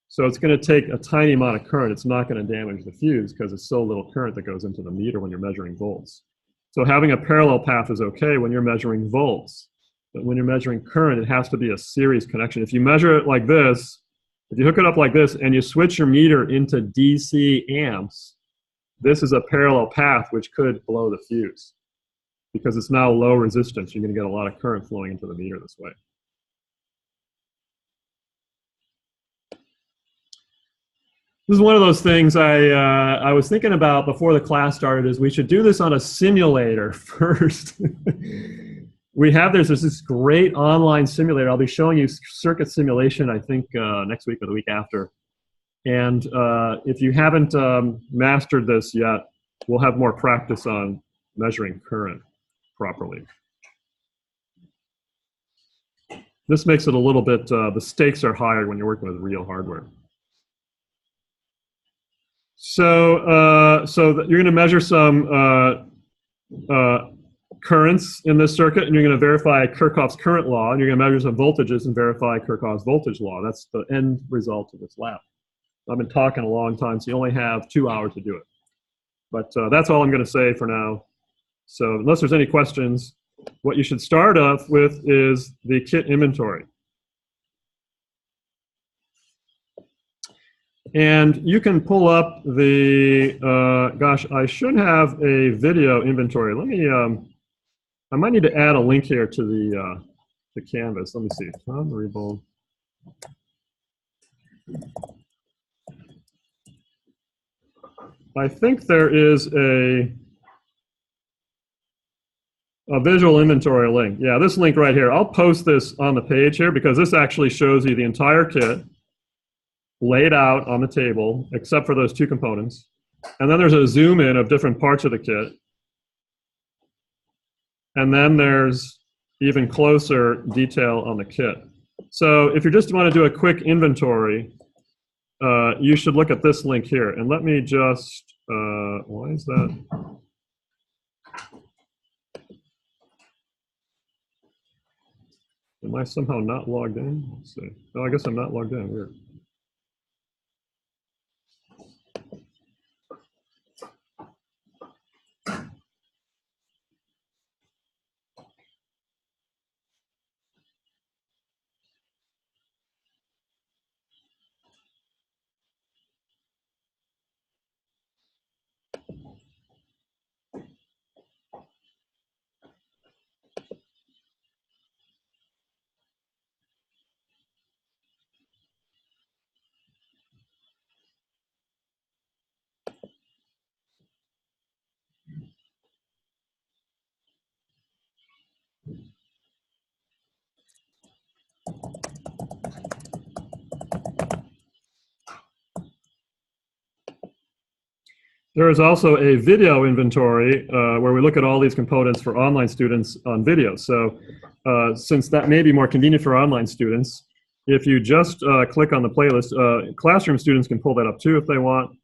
So it's going to take a tiny amount of current. It's not going to damage the fuse because it's so little current that goes into the meter when you're measuring volts. So having a parallel path is okay when you're measuring volts. But when you're measuring current, it has to be a series connection. If you measure it like this, if you hook it up like this and you switch your meter into DC amps, this is a parallel path which could blow the fuse. because it's now low resistance. You're going to get a lot of current flowing into the meter this way. This is one of those things I was thinking about before the class started, is we should do this on a simulator first. There's this great online simulator. I'll be showing you circuit simulation, I think, next week or the week after. And if you haven't mastered this yet, we'll have more practice on measuring current properly. This makes it a little bit, the stakes are higher when you're working with real hardware. So, you're going to measure some currents in this circuit, and you're going to verify Kirchhoff's current law, and you're going to measure some voltages and verify Kirchhoff's voltage law. That's the end result of this lab. I've been talking a long time, so you only have 2 hours to do it. But that's all I'm going to say for now. So unless there's any questions, what you should start off with is the kit inventory. And you can pull up the, gosh, I should have a video inventory. Let me, I might need to add a link here to the Canvas. Let me see. Tom Rebold. I think there is a visual inventory link. Yeah, this link right here. I'll post this on the page here because this actually shows you the entire kit laid out on the table, except for those two components. And then there's a zoom in of different parts of the kit. And then there's even closer detail on the kit. So if you just want to do a quick inventory, you should look at this link here. And let me just, why is that? Am I somehow not logged in? Let's see. Oh, I guess I'm not logged in. Weird. There is also a video inventory where we look at all these components for online students on video. So since that may be more convenient for online students, if you just click on the playlist, classroom students can pull that up too if they want.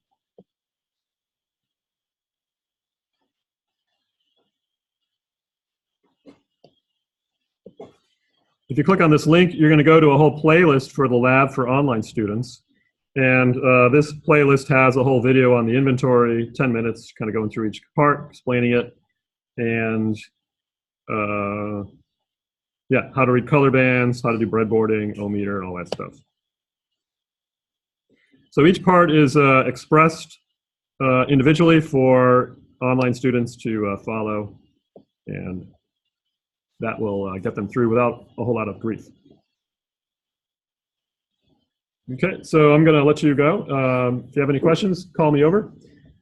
If you click on this link, you're going to go to a whole playlist for the lab for online students. And this playlist has a whole video on the inventory, 10 minutes, kind of going through each part, explaining it, and yeah, how to read color bands, how to do breadboarding, ohmmeter, and all that stuff. So each part is expressed individually for online students to follow, and that will get them through without a whole lot of grief. Okay, so I'm going to let you go. If you have any questions, call me over.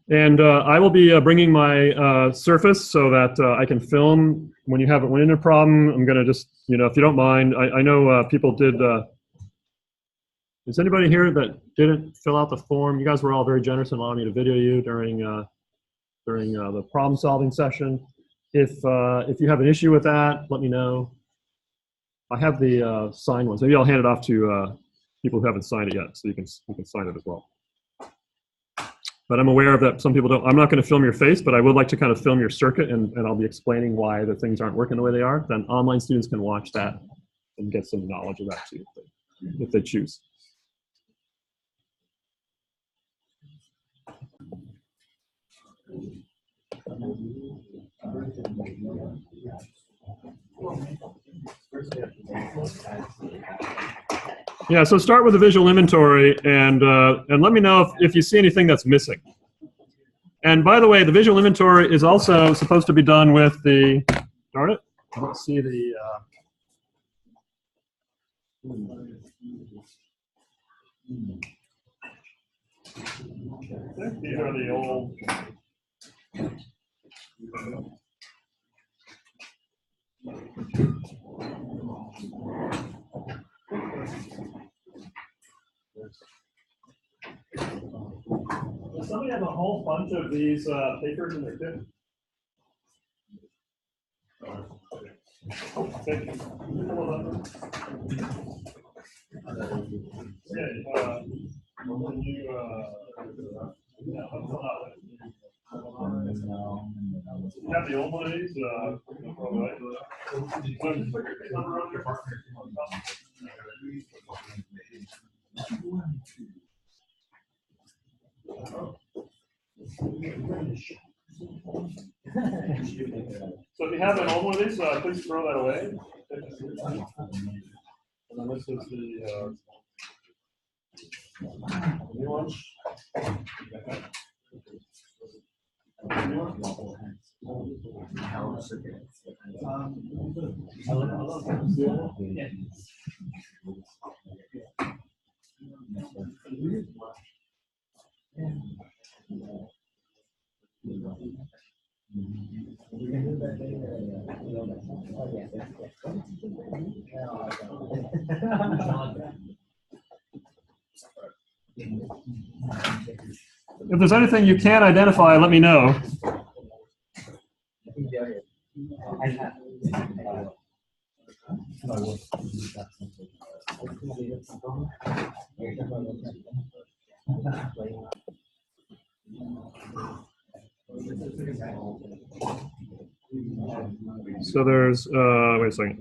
And I will be bringing my Surface so that I can film when you have a internet problem. I'm going to just, you know, if you don't mind, I know people did. Is anybody here that didn't fill out the form? You guys were all very generous in allowing me to video you during the problem-solving session. If you have an issue with that, let me know. I have the signed ones. Maybe I'll hand it off to people who haven't signed it yet, so you can sign it as well. But I'm aware of that some people don't. I'm not going to film your face, but I would like to kind of film your circuit, and I'll be explaining why the things aren't working the way they are. Then online students can watch that and get some knowledge of that too, if they choose. Yeah, so start with the visual inventory and let me know if you see anything that's missing. And by the way, the visual inventory is also supposed to be done with the, darn it, let's see the, I think these are the old, does somebody have a whole bunch of these papers in their kit? Thank you. You have the old one of these? So if you have an old one of these, please throw that away. And then this is the new one. If there's anything you can't identify, let me know. So there's, wait a second.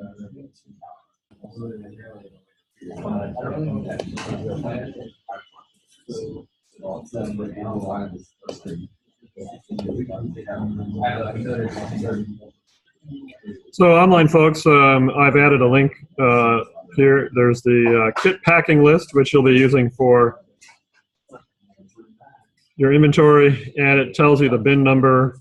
So online folks, I've added a link here. There's the kit packing list, which you'll be using for your inventory, and it tells you the bin number.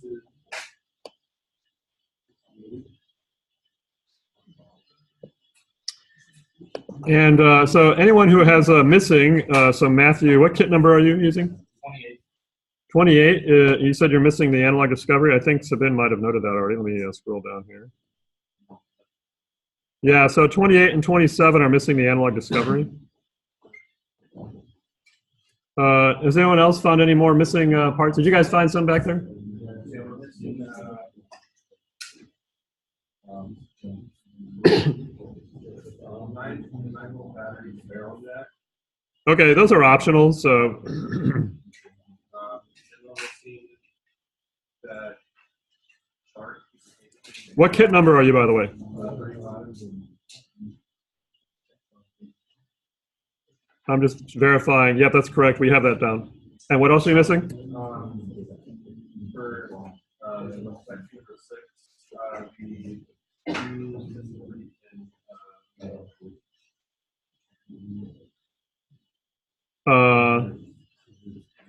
And so anyone who has a missing, so Matthew, what kit number are you using? 28. 28, you said you're missing the analog discovery. I think Sabine might have noted that already. Let me scroll down here. Yeah, so 28 and 27 are missing the analog discovery. Has anyone else found any more missing parts? Did you guys find some back there? Okay, those are optional, so. What kit number are you, by the way? I'm just verifying. Yep, that's correct. We have that down. And what else are you missing?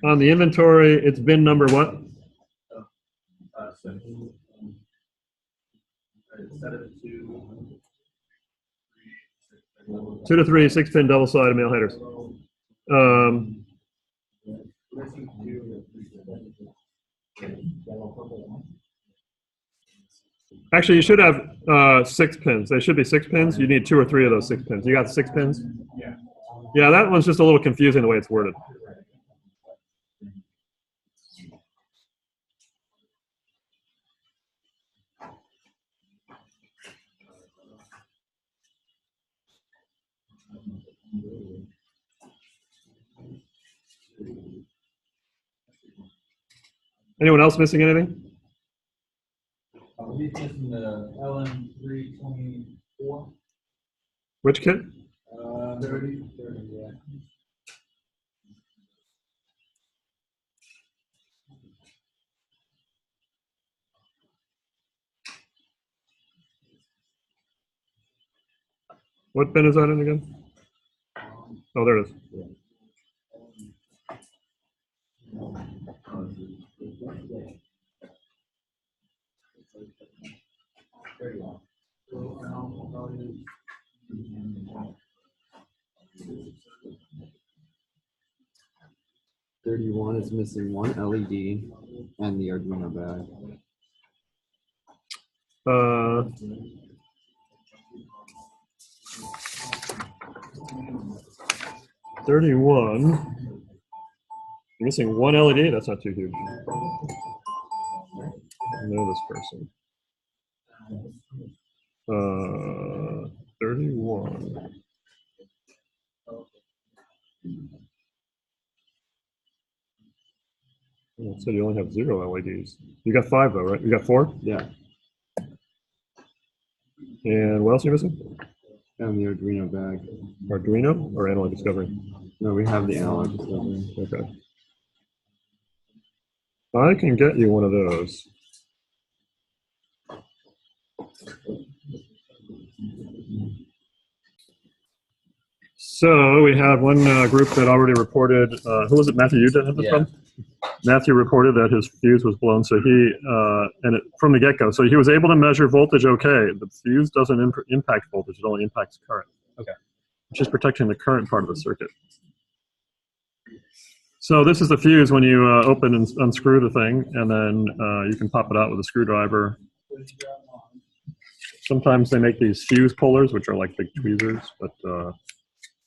On the inventory, it's bin number what? 2 to 3 6-pin double-sided male headers. Actually, you should have 6 pins. They should be 6 pins. You need 2 or 3 of those 6 pins. You got 6 pins? Yeah. Yeah, that one's just a little confusing the way it's worded. Anyone else missing anything? He's missing the LM324. Which kit? 30, yeah. What bin is that in again? Oh, there it is. $31 is missing one LED and the Arduino bag. 31. You're missing one LED. That's not too huge. I know this person. 31. It said you only have 0 LEDs. You got 5 though, right? You got 4? Yeah. And what else are you missing? And the Arduino bag. Arduino or Analog Discovery? No, we have the analog discovery. Okay. I can get you one of those. So we have one group that already reported, who was it, Matthew, you did have this from? Matthew reported that his fuse was blown, so he, from the get-go, so he was able to measure voltage okay. The fuse doesn't impact voltage, it only impacts current. Okay. Which is protecting the current part of the circuit. So this is the fuse when you open and unscrew the thing, and then you can pop it out with a screwdriver. Sometimes they make these fuse pullers, which are like big tweezers, but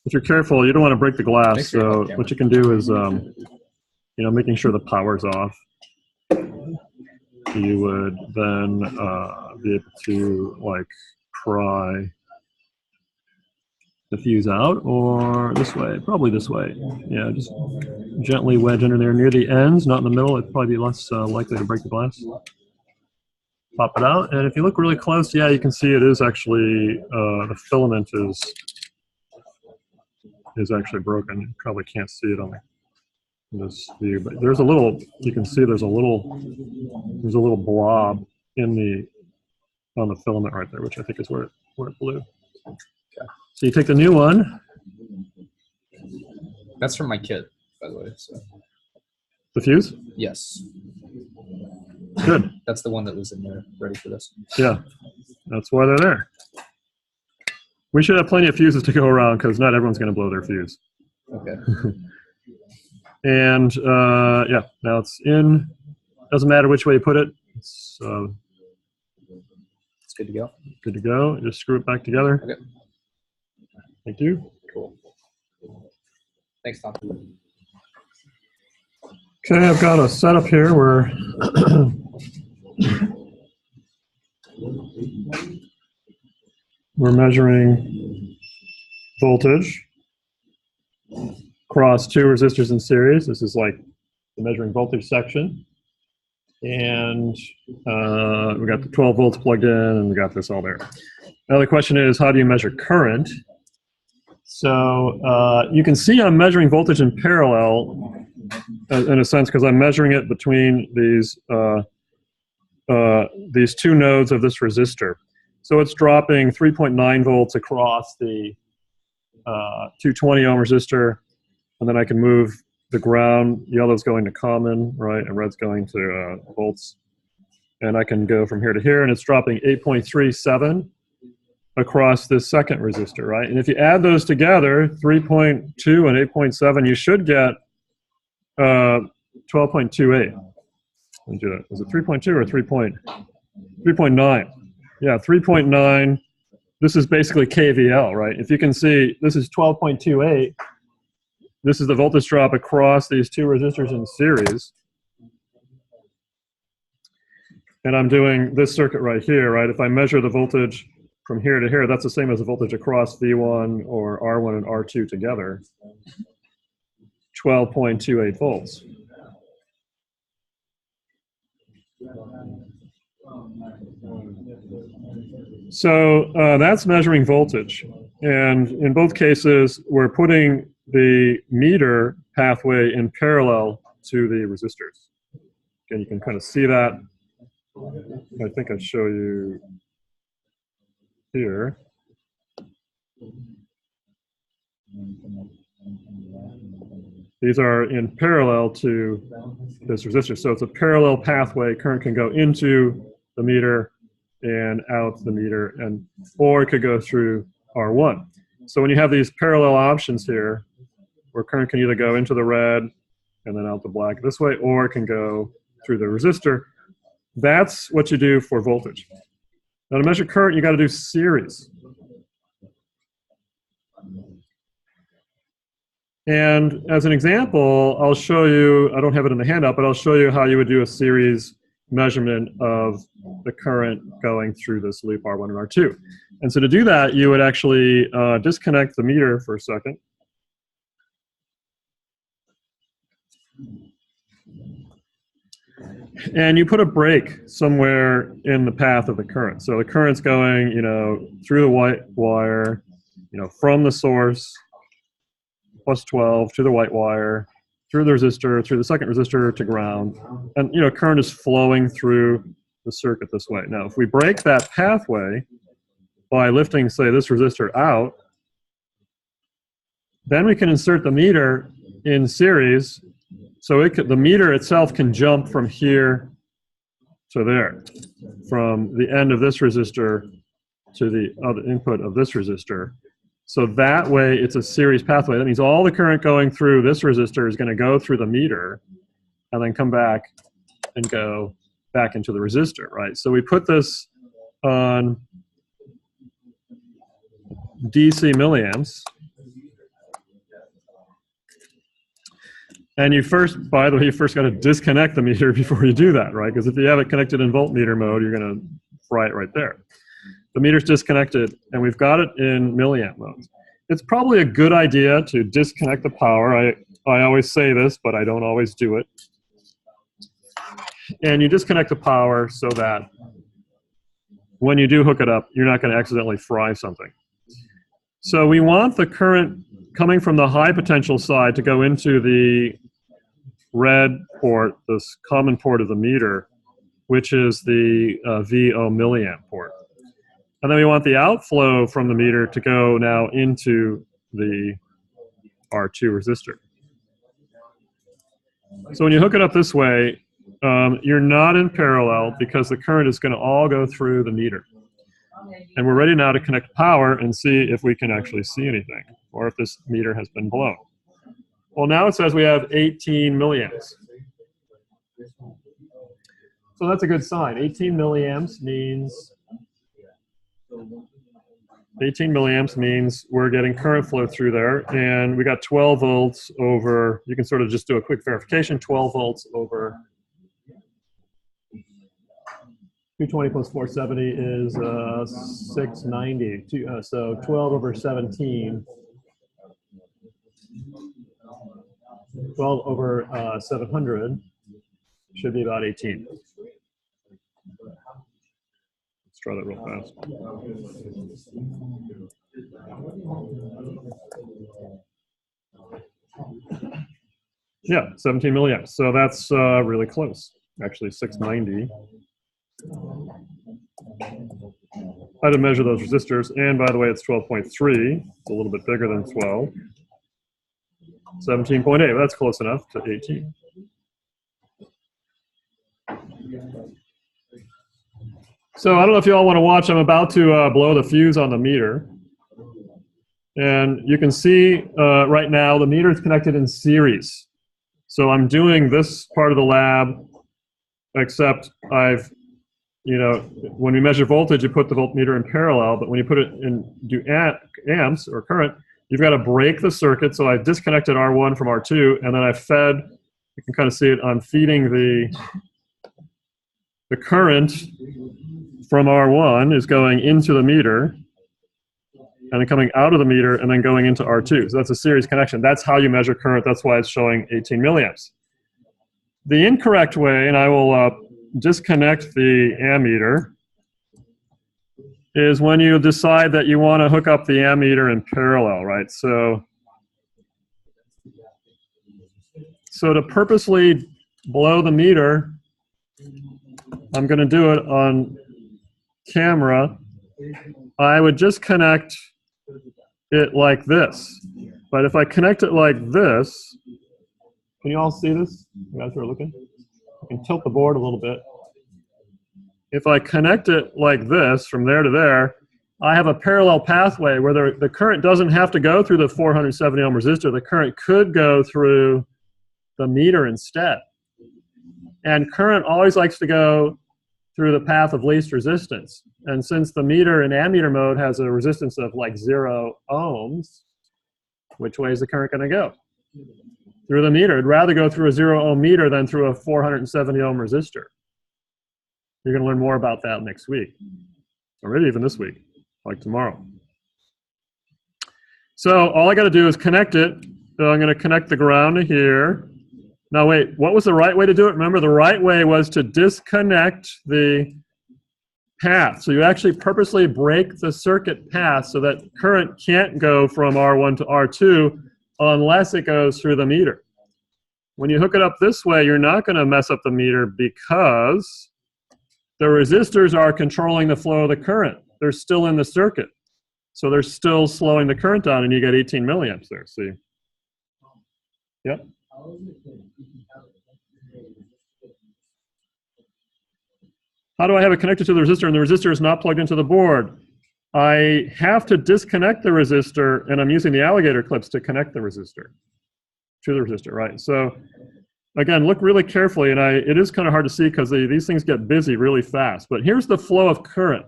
if you're careful, you don't want to break the glass. So what you can do is, you know, making sure the power's off. You would then be able to like pry the fuse out, or this way, probably this way. Yeah, just gently wedge under there near the ends, not in the middle. It'd probably be less likely to break the glass. Pop it out, and if you look really close, yeah, you can see it is actually, the filament is actually broken. You probably can't see it on this view, but there's a little, you can see there's a little blob on the filament right there, which I think is where it blew. Okay. So you take the new one. That's from my kit, by the way. So. The fuse? Yes. Good. That's the one that was in there, ready for this. Yeah, that's why they're there. We should have plenty of fuses to go around because not everyone's going to blow their fuse. Okay. And yeah, now it's in. Doesn't matter which way you put it. It's good to go. Good to go. Just screw it back together. Okay. Thank you. Cool. Thanks, Tom. Okay, I've got a setup here where we're measuring voltage across 2 resistors in series. This is like the measuring voltage section. And we got the 12 volts plugged in, and we got this all there. Now the question is, how do you measure current? So you can see I'm measuring voltage in parallel in a sense because I'm measuring it between these 2 nodes of this resistor. So it's dropping 3.9 volts across the 220 ohm resistor, and then I can move the ground. Yellow's going to common, right, and red's going to volts. And I can go from here to here, and it's dropping 8.37 across this second resistor, right? And if you add those together, 3.2 and 8.7, you should get 12.28. Is it 3.2 or 3.9? Yeah, 3.9. This is basically KVL, right? If you can see, this is 12.28. This is the voltage drop across these 2 resistors in series. And I'm doing this circuit right here, right? If I measure the voltage from here to here, that's the same as the voltage across V1 or R1 and R2 together. 12.28 volts. So that's measuring voltage. And in both cases, we're putting the meter pathway in parallel to the resistors. Again, you can kind of see that. I think I'd show you here. These are in parallel to this resistor. So it's a parallel pathway. Current can go into the meter and out the meter, or it could go through R1. So when you have these parallel options here, where current can either go into the red and then out the black this way, or it can go through the resistor, that's what you do for voltage. Now to measure current, you got to do series. And as an example, I'll show you, I don't have it in the handout, but I'll show you how you would do a series measurement of the current going through this loop R1 and R2. And so to do that, you would actually disconnect the meter for a second. And you put a break somewhere in the path of the current. So the current's going, through the white wire, from the source, plus 12 to the white wire, through the resistor, through the second resistor to ground. And, current is flowing through the circuit this way. Now, if we break that pathway by lifting, say, this resistor out, then we can insert the meter in series. So the meter itself can jump from here to there, from the end of this resistor to the other input of this resistor. So that way it's a series pathway. That means all the current going through this resistor is going to go through the meter and then come back and go back into the resistor, right? So we put this on DC milliamps. And you first, by the way, you first got to disconnect the meter before you do that, right? Because if you have it connected in voltmeter mode, you're going to fry it right there. The meter's disconnected, and we've got it in milliamp mode. It's probably a good idea to disconnect the power. I always say this, but I don't always do it. And you disconnect the power so that when you do hook it up, you're not going to accidentally fry something. So we want the current coming from the high potential side to go into the red port, this common port of the meter, which is the VO milliamp port. And then we want the outflow from the meter to go now into the R2 resistor. So when you hook it up this way, you're not in parallel because the current is going to all go through the meter. And we're ready now to connect power and see if we can actually see anything, or if this meter has been blown. Well, now it says we have 18 milliamps. So that's a good sign. 18 milliamps means we're getting current flow through there, and we got 12 volts over, you can sort of just do a quick verification, 12 volts over 220 plus 470 is 690. So 12 over 17. 12 over 700 should be about 18. Let's try that real fast. Yeah, 17 milliamps. So that's really close. Actually, 690. I had to measure those resistors, and by the way, it's 12.3. It's a little bit bigger than 12. 17.8, that's close enough to 18. So I don't know if you all want to watch. I'm about to blow the fuse on the meter. And you can see right now the meter is connected in series. So I'm doing this part of the lab, except I've, when we measure voltage, you put the voltmeter in parallel, but when you put it in, do amps or current, you've got to break the circuit. So I've disconnected R1 from R2, and then I've fed, you can kind of see it, I'm feeding the current from R1 is going into the meter, and then coming out of the meter, and then going into R2. So that's a series connection. That's how you measure current. That's why it's showing 18 milliamps. The incorrect way, and I will disconnect the ammeter, is when you decide that you want to hook up the ammeter in parallel, right? So to purposely blow the meter, I'm going to do it on camera. I would just connect it like this. But if I connect it like this, can you all see this? You guys who are looking? I can tilt the board a little bit. if I connect it like this from there to there, I have a parallel pathway where the current doesn't have to go through the 470 ohm resistor. The current could go through the meter instead. And current always likes to go through the path of least resistance. And since the meter in ammeter mode has a resistance of like 0 ohms, which way is the current going to go? Through the meter. It'd rather go through a 0 ohm meter than through a 470 ohm resistor. You're going to learn more about that next week, or maybe even this week, like tomorrow. So all I got to do is connect it. So I'm going to connect the ground to here. Now wait, what was the right way to do it? Remember, the right way was to disconnect the path. So you actually purposely break the circuit path so that current can't go from R1 to R2 unless it goes through the meter. When you hook it up this way, you're not going to mess up the meter because the resistors are controlling the flow of the current. They're still in the circuit. So they're still slowing the current down, and you get 18 milliamps there, see? Yep. How do I have it connected to the resistor and the resistor is not plugged into the board? I have to disconnect the resistor, and I'm using the alligator clips to connect the resistor to the resistor, right? So again, look really carefully, and it is kind of hard to see because these things get busy really fast. But here's the flow of current.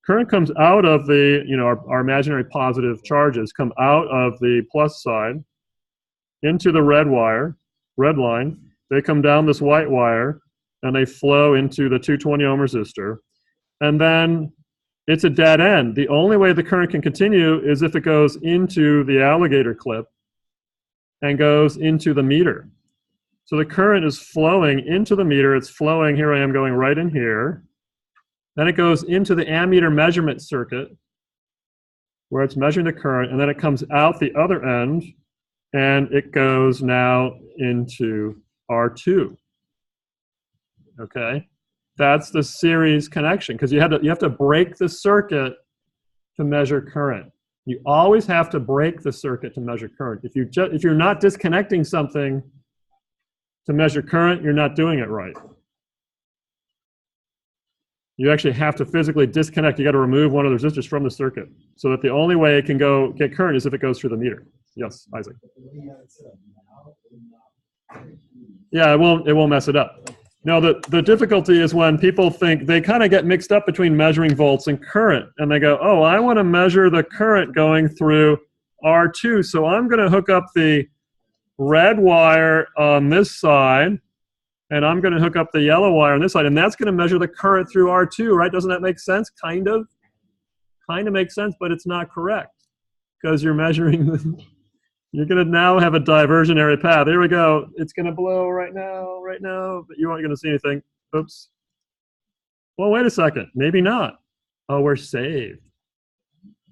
Current comes out of the, our imaginary positive charges come out of the plus side into the red line. They come down this white wire, and they flow into the 220 ohm resistor. And then it's a dead end. The only way the current can continue is if it goes into the alligator clip and goes into the meter. So the current is flowing into the meter. It's flowing, here I am going right in here. Then it goes into the ammeter measurement circuit where it's measuring the current, and then it comes out the other end, and it goes now into R2. Okay, that's the series connection, because you have to break the circuit to measure current. You always have to break the circuit to measure current. If you're not disconnecting something to measure current, you're not doing it right. You actually have to physically disconnect. You got to remove one of the resistors from the circuit, so that the only way it can get current is if it goes through the meter. Yes, Isaac. Yeah, it won't mess it up. Now, the difficulty is when people think, they kind of get mixed up between measuring volts and current, and they go, oh, I want to measure the current going through R2, so I'm going to hook up the red wire on this side, and I'm going to hook up the yellow wire on this side, and that's going to measure the current through R2, right? Doesn't that make sense? Kind of makes sense, but it's not correct, because you're measuring you're going to now have a diversionary path. Here we go. It's going to blow right now, but you aren't going to see anything. Oops. Well, wait a second. Maybe not. Oh, we're saved.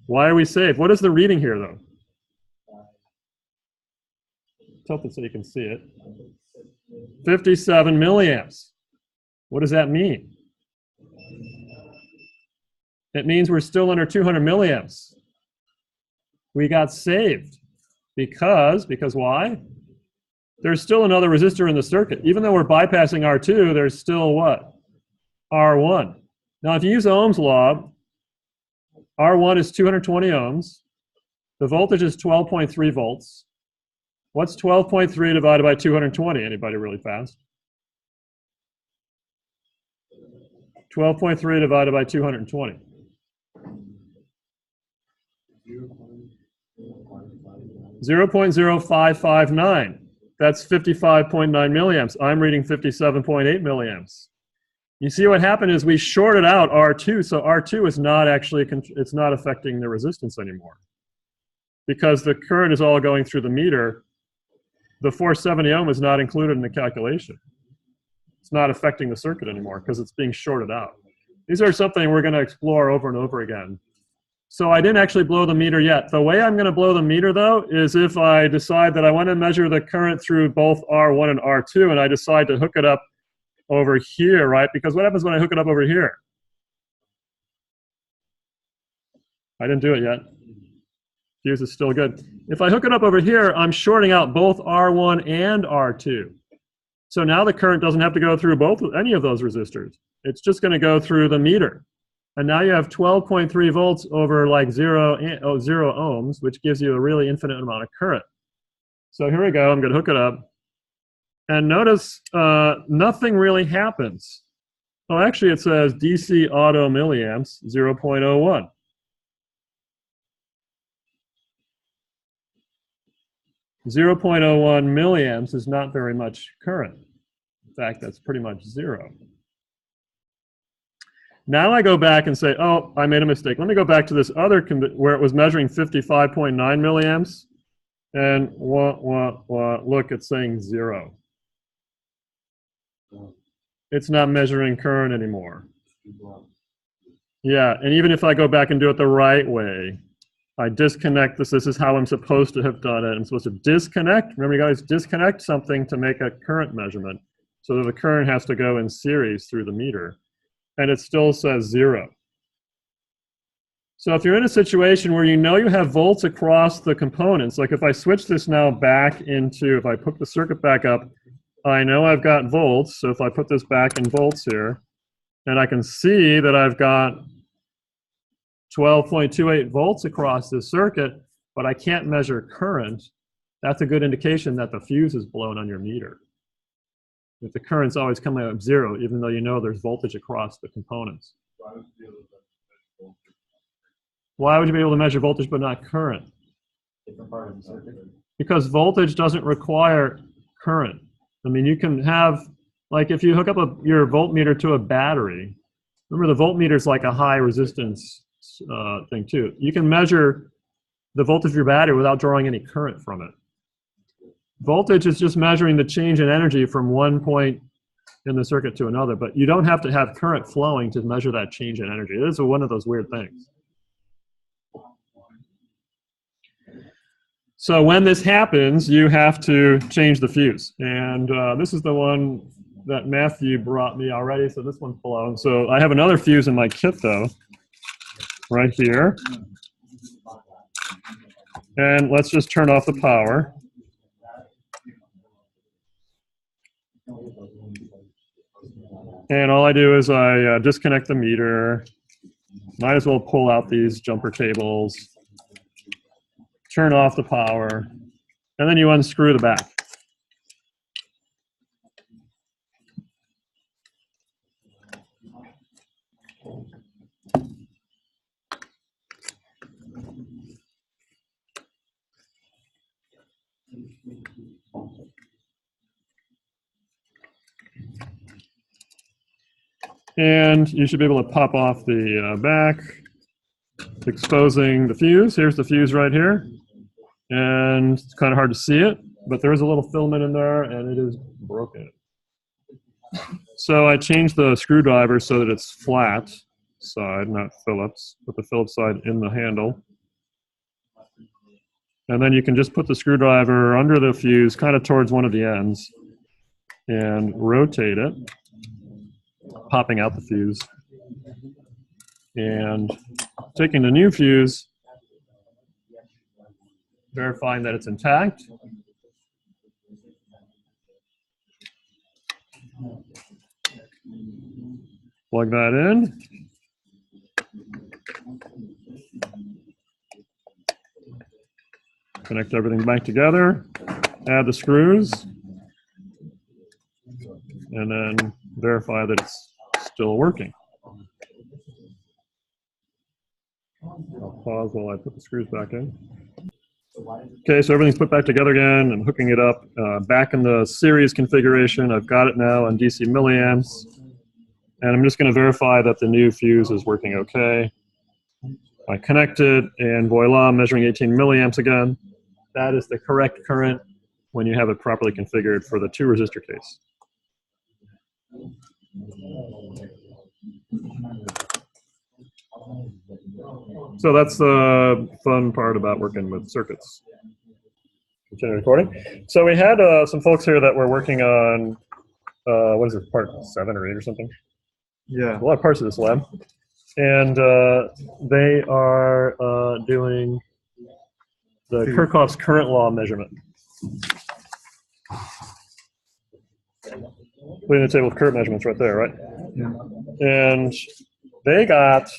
Why are we saved? What is the reading here, though? Tilt it so you can see it. 57 milliamps. What does that mean? It means we're still under 200 milliamps. We got saved. Because why? There's still another resistor in the circuit. Even though we're bypassing R2, there's still what? R1. Now, if you use Ohm's law, R1 is 220 ohms. The voltage is 12.3 volts. What's 12.3 divided by 220? Anybody really fast? 12.3 divided by 220. 0.0559. That's 55.9 milliamps. I'm reading 57.8 milliamps. You see what happened is we shorted out R2, so R2 is not actually, it's not affecting the resistance anymore. Because the current is all going through the meter, the 470 ohm is not included in the calculation. It's not affecting the circuit anymore because it's being shorted out. These are something we're going to explore over and over again. So I didn't actually blow the meter yet. The way I'm going to blow the meter, though, is if I decide that I want to measure the current through both R1 and R2, and I decide to hook it up over here, right? Because what happens when I hook it up over here? I didn't do it yet. Fuse is still good. If I hook it up over here, I'm shorting out both R1 and R2. So now the current doesn't have to go through any of those resistors. It's just going to go through the meter. And now you have 12.3 volts over like 0 ohms, which gives you a really infinite amount of current. So here we go. I'm going to hook it up. And notice nothing really happens. Oh, actually, it says DC auto milliamps 0.01. .01 milliamps is not very much current. In fact, that's pretty much zero. Now I go back and say, oh, I made a mistake. Let me go back to this other where it was measuring 55.9 milliamps. And look, it's saying 0. It's not measuring current anymore. Yeah, and even if I go back and do it the right way, I disconnect this. This is how I'm supposed to have done it. I'm supposed to disconnect. Remember, you guys, disconnect something to make a current measurement. So that the current has to go in series through the meter. And it still says 0. So if you're in a situation where you know you have volts across the components, like if I switch this now back into, if I put the circuit back up, I know I've got volts. So if I put this back in volts here, and I can see that I've got 12.28 volts across this circuit, but I can't measure current, that's a good indication that the fuse is blown on your meter. If the current's always coming out of 0, even though you know there's voltage across the components. Why would you be able to measure voltage but not current? Different part of the circuit. Because voltage doesn't require current. I mean, you can have, like if you hook up your voltmeter to a battery, remember the voltmeter is like a high resistance thing too. You can measure the voltage of your battery without drawing any current from it. Voltage is just measuring the change in energy from one point in the circuit to another, but you don't have to have current flowing to measure that change in energy. It is one of those weird things. So when this happens, you have to change the fuse. And this is the one that Matthew brought me already, so this one's blown. So I have another fuse in my kit though, right here. And let's just turn off the power. And all I do is I disconnect the meter. Might as well pull out these jumper cables, turn off the power, and then you unscrew the back. And you should be able to pop off the back, exposing the fuse. Here's the fuse right here. And it's kind of hard to see it, but there is a little filament in there, and it is broken. So I changed the screwdriver so that it's flat side, not Phillips. Put the Phillips side in the handle. And then you can just put the screwdriver under the fuse, kind of towards one of the ends, and rotate it, popping out the fuse. And taking the new fuse, verifying that it's intact. Plug that in. Connect everything back together. Add the screws. And then verify that it's still working. I'll pause while I put the screws back in. Okay, so everything's put back together again. I'm hooking it up back in the series configuration. I've got it now on DC milliamps. And I'm just going to verify that the new fuse is working okay. I connect it, and voila, I'm measuring 18 milliamps again. That is the correct current when you have it properly configured for the 2 resistor case. So that's the fun part about working with circuits. Continue recording. So we had some folks here that were working on, what is it, part 7 or 8 or something? Yeah, a lot of parts of this lab. And they are doing the Kirchhoff's current law measurement. Leading the table with current measurements right there, right? And they got,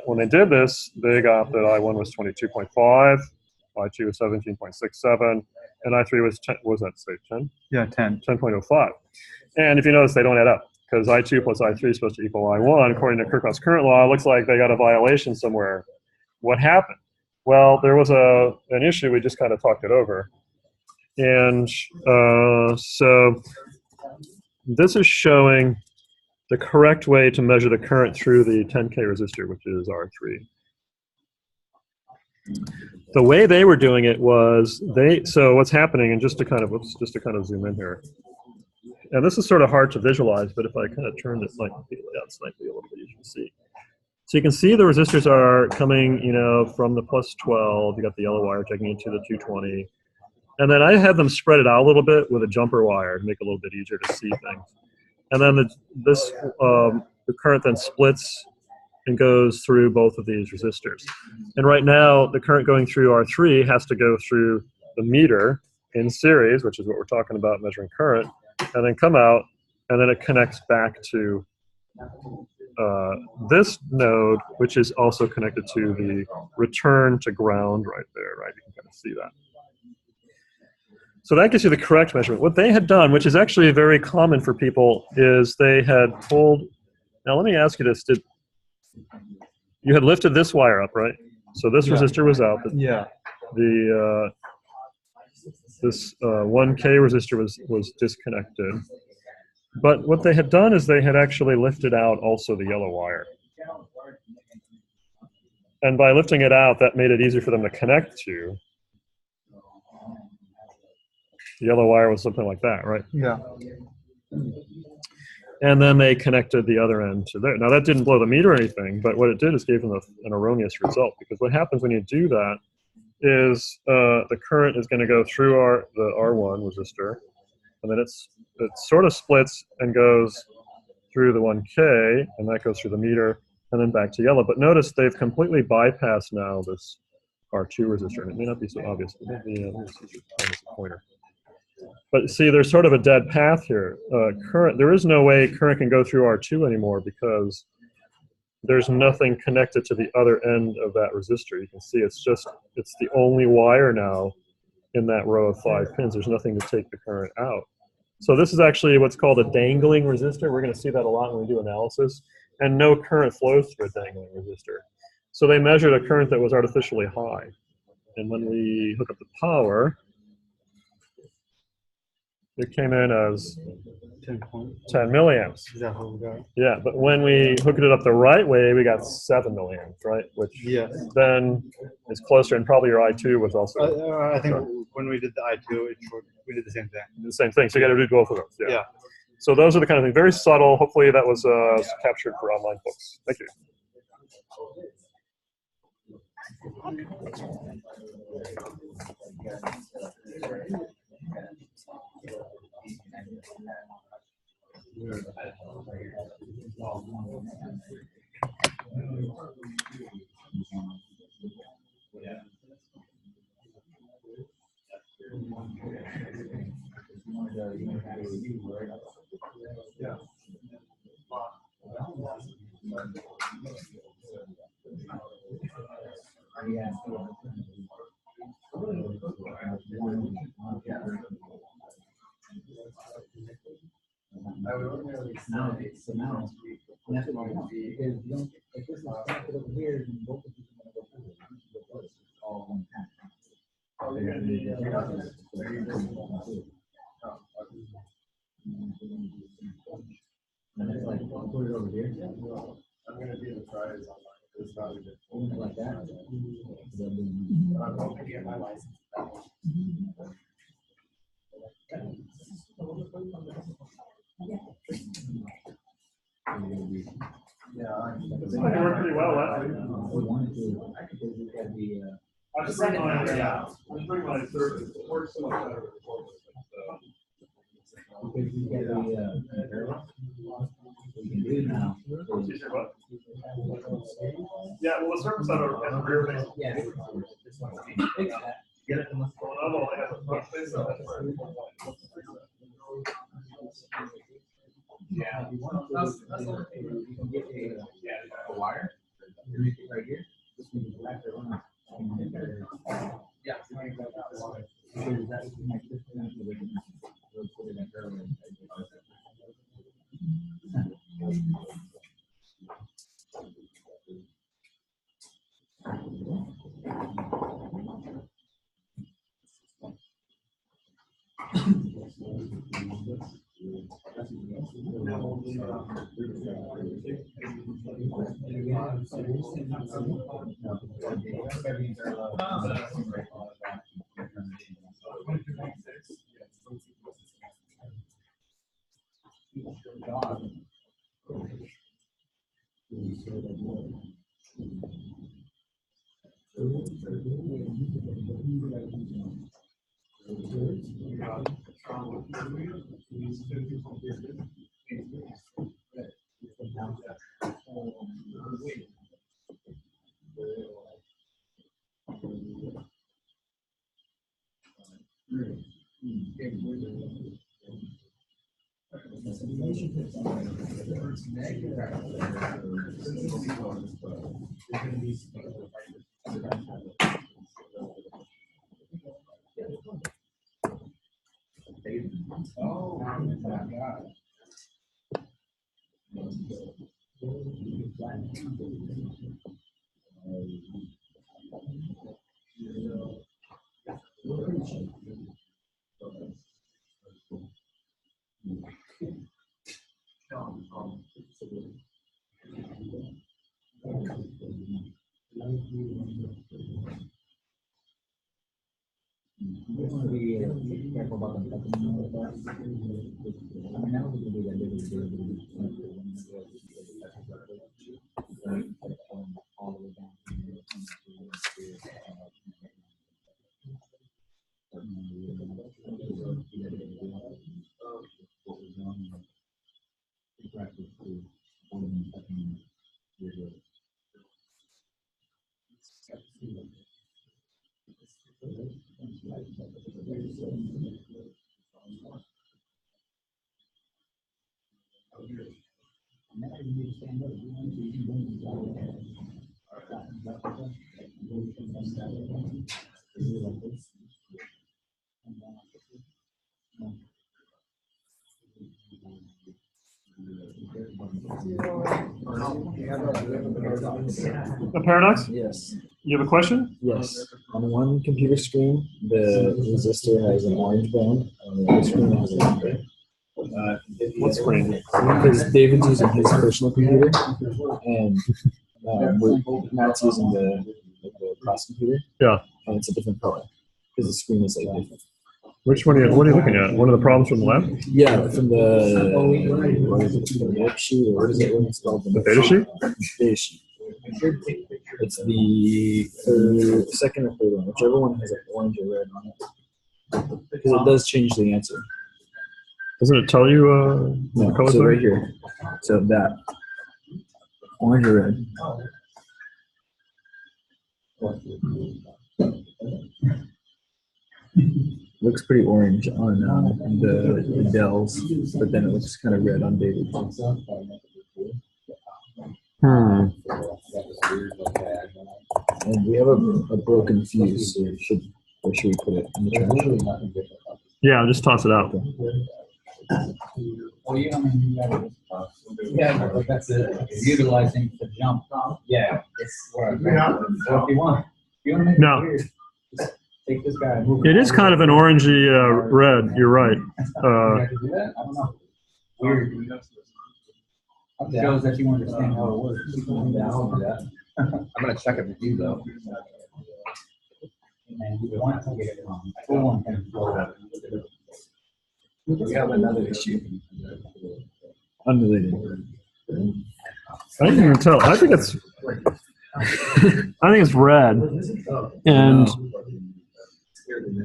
when they did this, they got that I1 was 22.5, I2 was 17.67, and I3 was 10, what was that say, 10? Yeah, 10. 10.05. And if you notice, they don't add up, because I2 plus I3 is supposed to equal I1. According to Kirchhoff's current law, it looks like they got a violation somewhere. What happened? Well, there was an issue. We just kind of talked it over. And so this is showing the correct way to measure the current through the 10K resistor, which is R3. The way they were doing it was so what's happening, and just to kind of zoom in here, and this is sort of hard to visualize, but if I kind of turn this like out slightly a little bit, you can see. So you can see the resistors are coming, from the plus 12. You got the yellow wire taking into the 220. And then I had them spread it out a little bit with a jumper wire to make it a little bit easier to see things. And then the current then splits and goes through both of these resistors. And right now, the current going through R3 has to go through the meter in series, which is what we're talking about, measuring current, and then come out, and then it connects back to this node, which is also connected to the return to ground right there, right? You can kind of see that. So that gives you the correct measurement. What they had done, which is actually very common for people, is they had pulled, now let me ask you this, you had lifted this wire up, right? So this resistor was out. Yeah. This 1K resistor was disconnected. But what they had done is they had actually lifted out also the yellow wire. And by lifting it out, that made it easier for them to connect to. The yellow wire was something like that, right? Yeah. And then they connected the other end to there. Now that didn't blow the meter or anything, but what it did is gave them an erroneous result, because what happens when you do that is the current is going to go through the R1 resistor, and then it sort of splits and goes through the 1K, and that goes through the meter, and then back to yellow. But notice they've completely bypassed now this R2 resistor, and it may not be so obvious, but maybe let me see this pointer. But see, there's sort of a dead path here. There is no way current can go through R2 anymore, because there's nothing connected to the other end of that resistor. You can see it's the only wire now in that row of 5 pins. There's nothing to take the current out. So this is actually what's called a dangling resistor. We're going to see that a lot when we do analysis. And no current flows through a dangling resistor. So they measured a current that was artificially high. And when we hook up the power, it came in as 10 milliamps. Is that how we got it? Yeah, but when we hooked it up the right way, we got 7 milliamps, right? Which then is closer, and probably your I2 was also. I think when we did the I2, we did the same thing. The same thing, so you got to do both of those. Yeah. So those are the kind of things, very subtle. Hopefully that was captured for online folks. Thank you. It worked pretty well last week. I just bring my service. It works so much better. Yeah, well, the surface on a rear face. Yeah. Get it from the front. If you want to, you can get a wire. You make it right here. Just need to wrap it around. Yeah. Because that's my system. We'll put it in earlier. Oh my God. You want to be careful about them. I mean, that was a big idea. All the way down. A paradox? Yes. You have a question? Yes. On one computer screen, the resistor has an orange band. On the other screen, it has a red band. What screen? Because David's using his personal computer, and Matt's using the class computer. Yeah. And it's a different color because the screen is like different. Which one are you? What are you looking at? One of the problems from the left? Yeah, from the what is it? The worksheet, or what is it? What it's called? The data sheet? Data sheet. It's the second or third one, whichever one has an orange or red on it, because it does change the answer. Doesn't it tell you No, the color? so right here, so that orange or red. Looks pretty orange on the Dells, but then it looks kind of red on David. And we have a broken fuse, so where should we put it? In the trash? Yeah, just toss it out. Well, you yeah, but that's it. Utilizing the jump. Yeah, it's where so if you want to make No. it weird, just take this guy and move It is kind of an orangey red. You're right. I could do that? I don't know. Weird. It shows that you understand how it works. I'm gonna check it with you though. And you want to get it wrong. Full one can blow up. We have another issue. Unrelated. I can't even tell. I think it's. I think it's red. And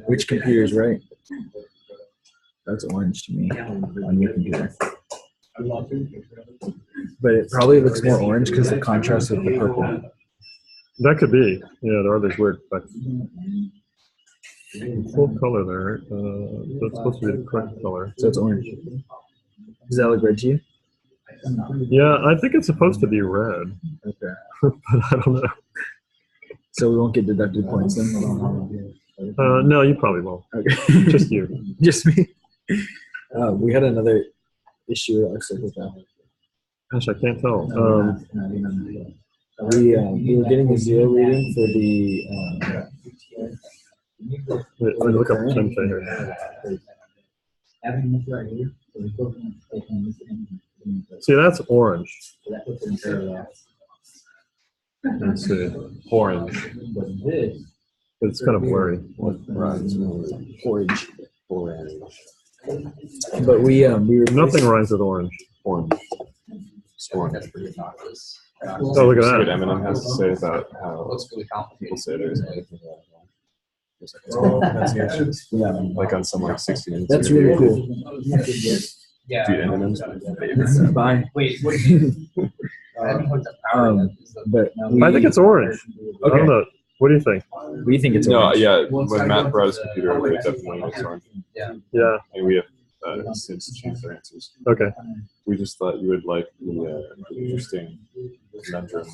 Which computer is right? That's orange to me on your computer. But it probably looks more orange because the contrast with the purple. that could be. Yeah, there are these weird effects. Full color there. That's supposed to be the correct color. So it's orange. Does that look red to you? Yeah, I think it's supposed to be red, Okay. but I don't know. So we won't get deducted points then? No, you probably won't. Okay. Just you. Just me. We had another issue, it looks like, with that. Gosh, I can't tell. We were getting a 0 reading for the Wait, let me look up the 10K here. Having this right here, so we both take on this end. See, that's orange. So that puts it in parallel. Let's see. Orange. But this. It's kind of blurry. orange. But we were Nothing rhymes with orange. Orange. Scoring. That's pretty obnoxious. Oh, look at See what that. Eminem has to say about It how looks really complicated. people say there's anything wrong. There's like Oh, pronunciations, yeah, like on some like 60 Minutes. that's really cool. Yeah. Dude, Eminem's my favorite. Bye. Wait, what do you? I haven't hooked up power yet. But I think it's orange. I Okay. don't know. What do you think? We think it's No, orange. yeah, when Matt brought his computer over, it definitely looks orange. Yeah. And we have since changed our answers. Okay. We just thought you would like the interesting conundrum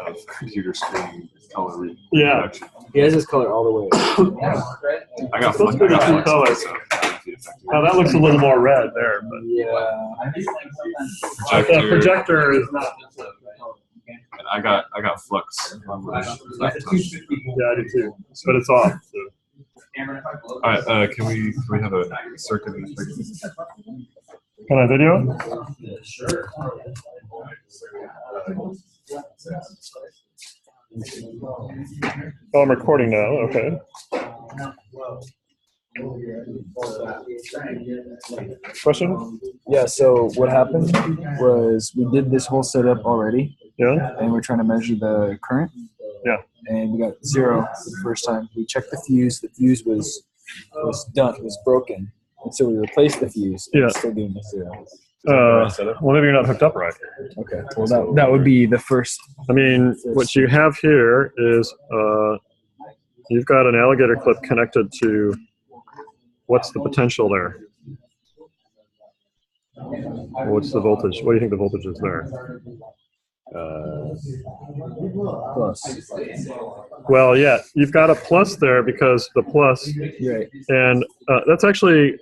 of computer screen color reproduction. He has his color all the way. I got Supposed flex. to be I got two flex, colors. so that would be effective. Now that looks a little more red there, but Yeah. the projector is not. And I got flux on my left touch. Yeah, I do too. But it's off. So. All right, can we have a circuit in the Can I video? Oh, I'm recording now. Okay. Question? Yeah, so what happened was we did this whole setup already, Yeah. and we're trying to measure the current. Yeah. And we got 0 for the first time. We checked the fuse. The fuse was done. It was broken. And so we replaced the fuse. And it's Yeah. still giving us 0. Well, maybe you're not hooked up right. Okay. Well, that would be the first. I mean, what you have here is you've got an alligator clip connected to. What's the potential there? What's the voltage? What do you think the voltage is there? Plus. Well, yeah, you've got a plus there because the plus, Right. and that's actually,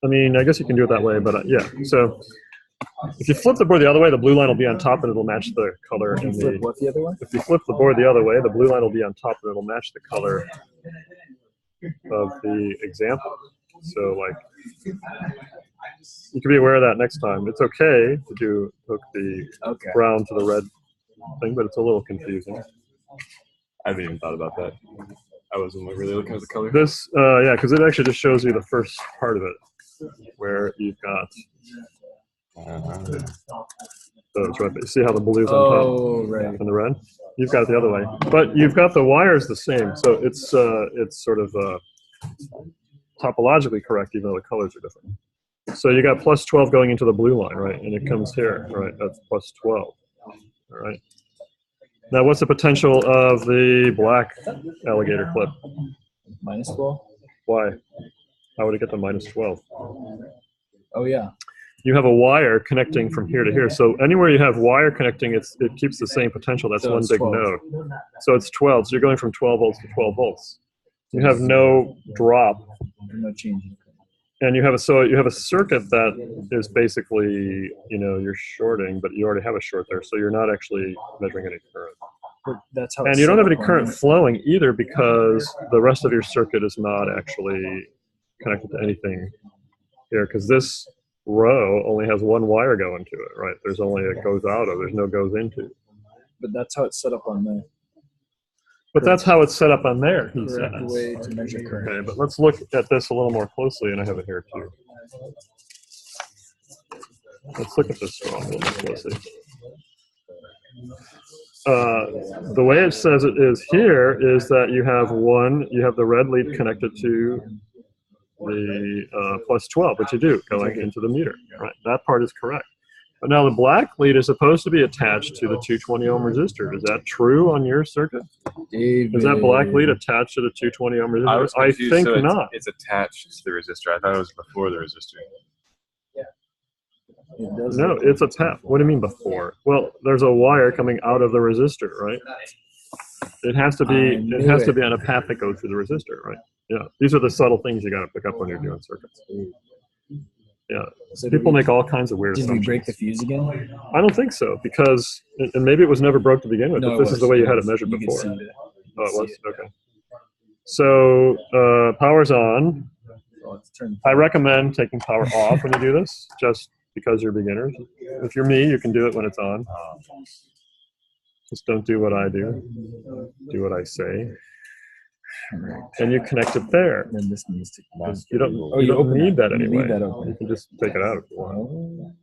I mean, I guess you can do it that way, but yeah. So if you flip the board the other way, the blue line will be on top and it'll match the color in Flip the. what the other one? If you flip the board the other way, the blue line will be on top and it'll match the color of the example. So like, you can be aware of that next time. It's okay to hook the brown to the red thing, but it's a little confusing. I haven't even thought about that. I wasn't really looking at the color. This, yeah, because it actually just shows you the first part of it, where you've got those right. See how the blue's on top Oh, right. and the red. You've got it the other way, but you've got the wires the same, so it's sort of topologically correct, even though the colors are different. So you got plus 12 going into the blue line, right? And it comes here, right? That's plus 12, all right? Now, what's the potential of the black alligator clip? Minus 12? Why? How would it get to minus 12? Oh, yeah. You have a wire connecting from here to here. So anywhere you have wire connecting, it keeps the same potential. That's So one it's big 12. node. So it's 12. So you're going from 12 volts to 12 volts. You have no drop. No changing. And you have a circuit that is basically, you're shorting, but you already have a short there, so you're not actually measuring any current. But that's how. And you don't have any current flowing either because the rest of your circuit is not actually connected to anything here, because this row only has one wire going to it, right? There's only a goes out of, there's no goes into. But that's how it's set up on the But that's how it's set up on there, he correct says. way to measure current. Okay, but let's look at this a little more closely, and I have it here too. Let's look at this a little more closely. The way it says it is here is that you have the red lead connected to the plus 12, which you do, going into the meter, right? That part is correct. But now the black lead is supposed to be attached to the 220 ohm resistor. Is that true on your circuit? Is that black lead attached to the 220 ohm resistor? I think so not. It's attached to the resistor. I thought it was before the resistor. It does. No, it's a path. What do you mean before? Well, there's a wire coming out of the resistor, right? It has to be. It has to be on a path that goes through the resistor, right? Yeah. These are the subtle things you got to pick up when you're doing circuits. Yeah. So People make all kinds of weird Did assumptions. we break the fuse again? I don't think so, because and maybe it was never broke to begin with. No, but it this is was. the way you had it measured You could before. see it. Oh, it was? Okay. So power's on. So let's turn. I recommend taking power off when you do this, just because you're beginners. If you're me, you can do it when it's on. Just don't do what I do. Do what I say. And you connect it there. Then this needs to. You don't, Oh, you don't open need that You anyway. leave that open. You can just take it out if you want. Oh.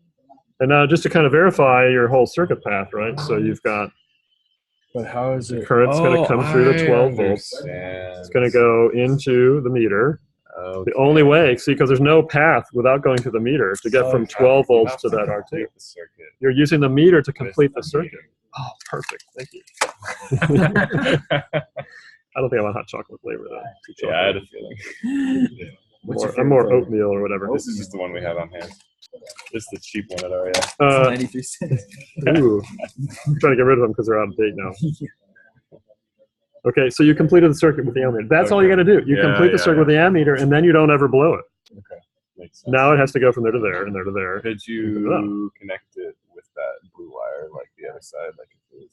And now just to kind of verify your whole circuit path, right? So you've got But how is the it? current's going to come through the 12 volts. It's going to go into the meter. Okay. The only way, see, because there's no path without going to the meter to get from 12 volts to that R2. The circuit. You're using the meter to complete the circuit. Oh, perfect. Thank you. I don't think I want hot chocolate flavor though. Yeah, I had a feeling. I'm more oatmeal or whatever. This is just the one we have on hand. This is the cheap one at REI. 93 cents. Ooh, I'm trying to get rid of them because they're out of date now. Okay, so you completed the circuit with the ammeter. That's all you got to do. You complete the circuit with the ammeter, and then you don't ever blow it. Okay, makes sense. Now it has to go from there to there, and there to there. Could you connect it with that blue wire, like the other side, like it was?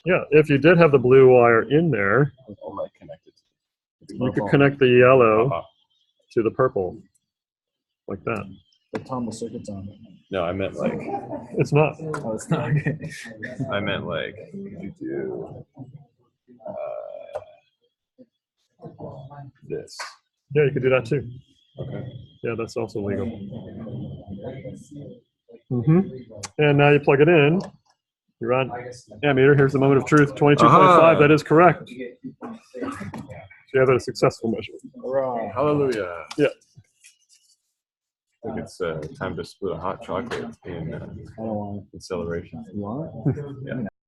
Yeah, if you did have the blue wire in there, Or like connected. you could connect the yellow to the purple, like that. But Tom, the circuit's on. No, I meant like. It's not. Oh, it's not. Okay. I meant like. Could you do this? Yeah, you could do that too. Okay. Yeah, that's also legal. And now you plug it in. You're on ammeter. Here's the moment of truth. 22.5. That is correct. So you have a successful measure. Hurrah. Hallelujah. Yeah. I think it's time to split a hot chocolate in I don't want acceleration. it. You want it? Yeah.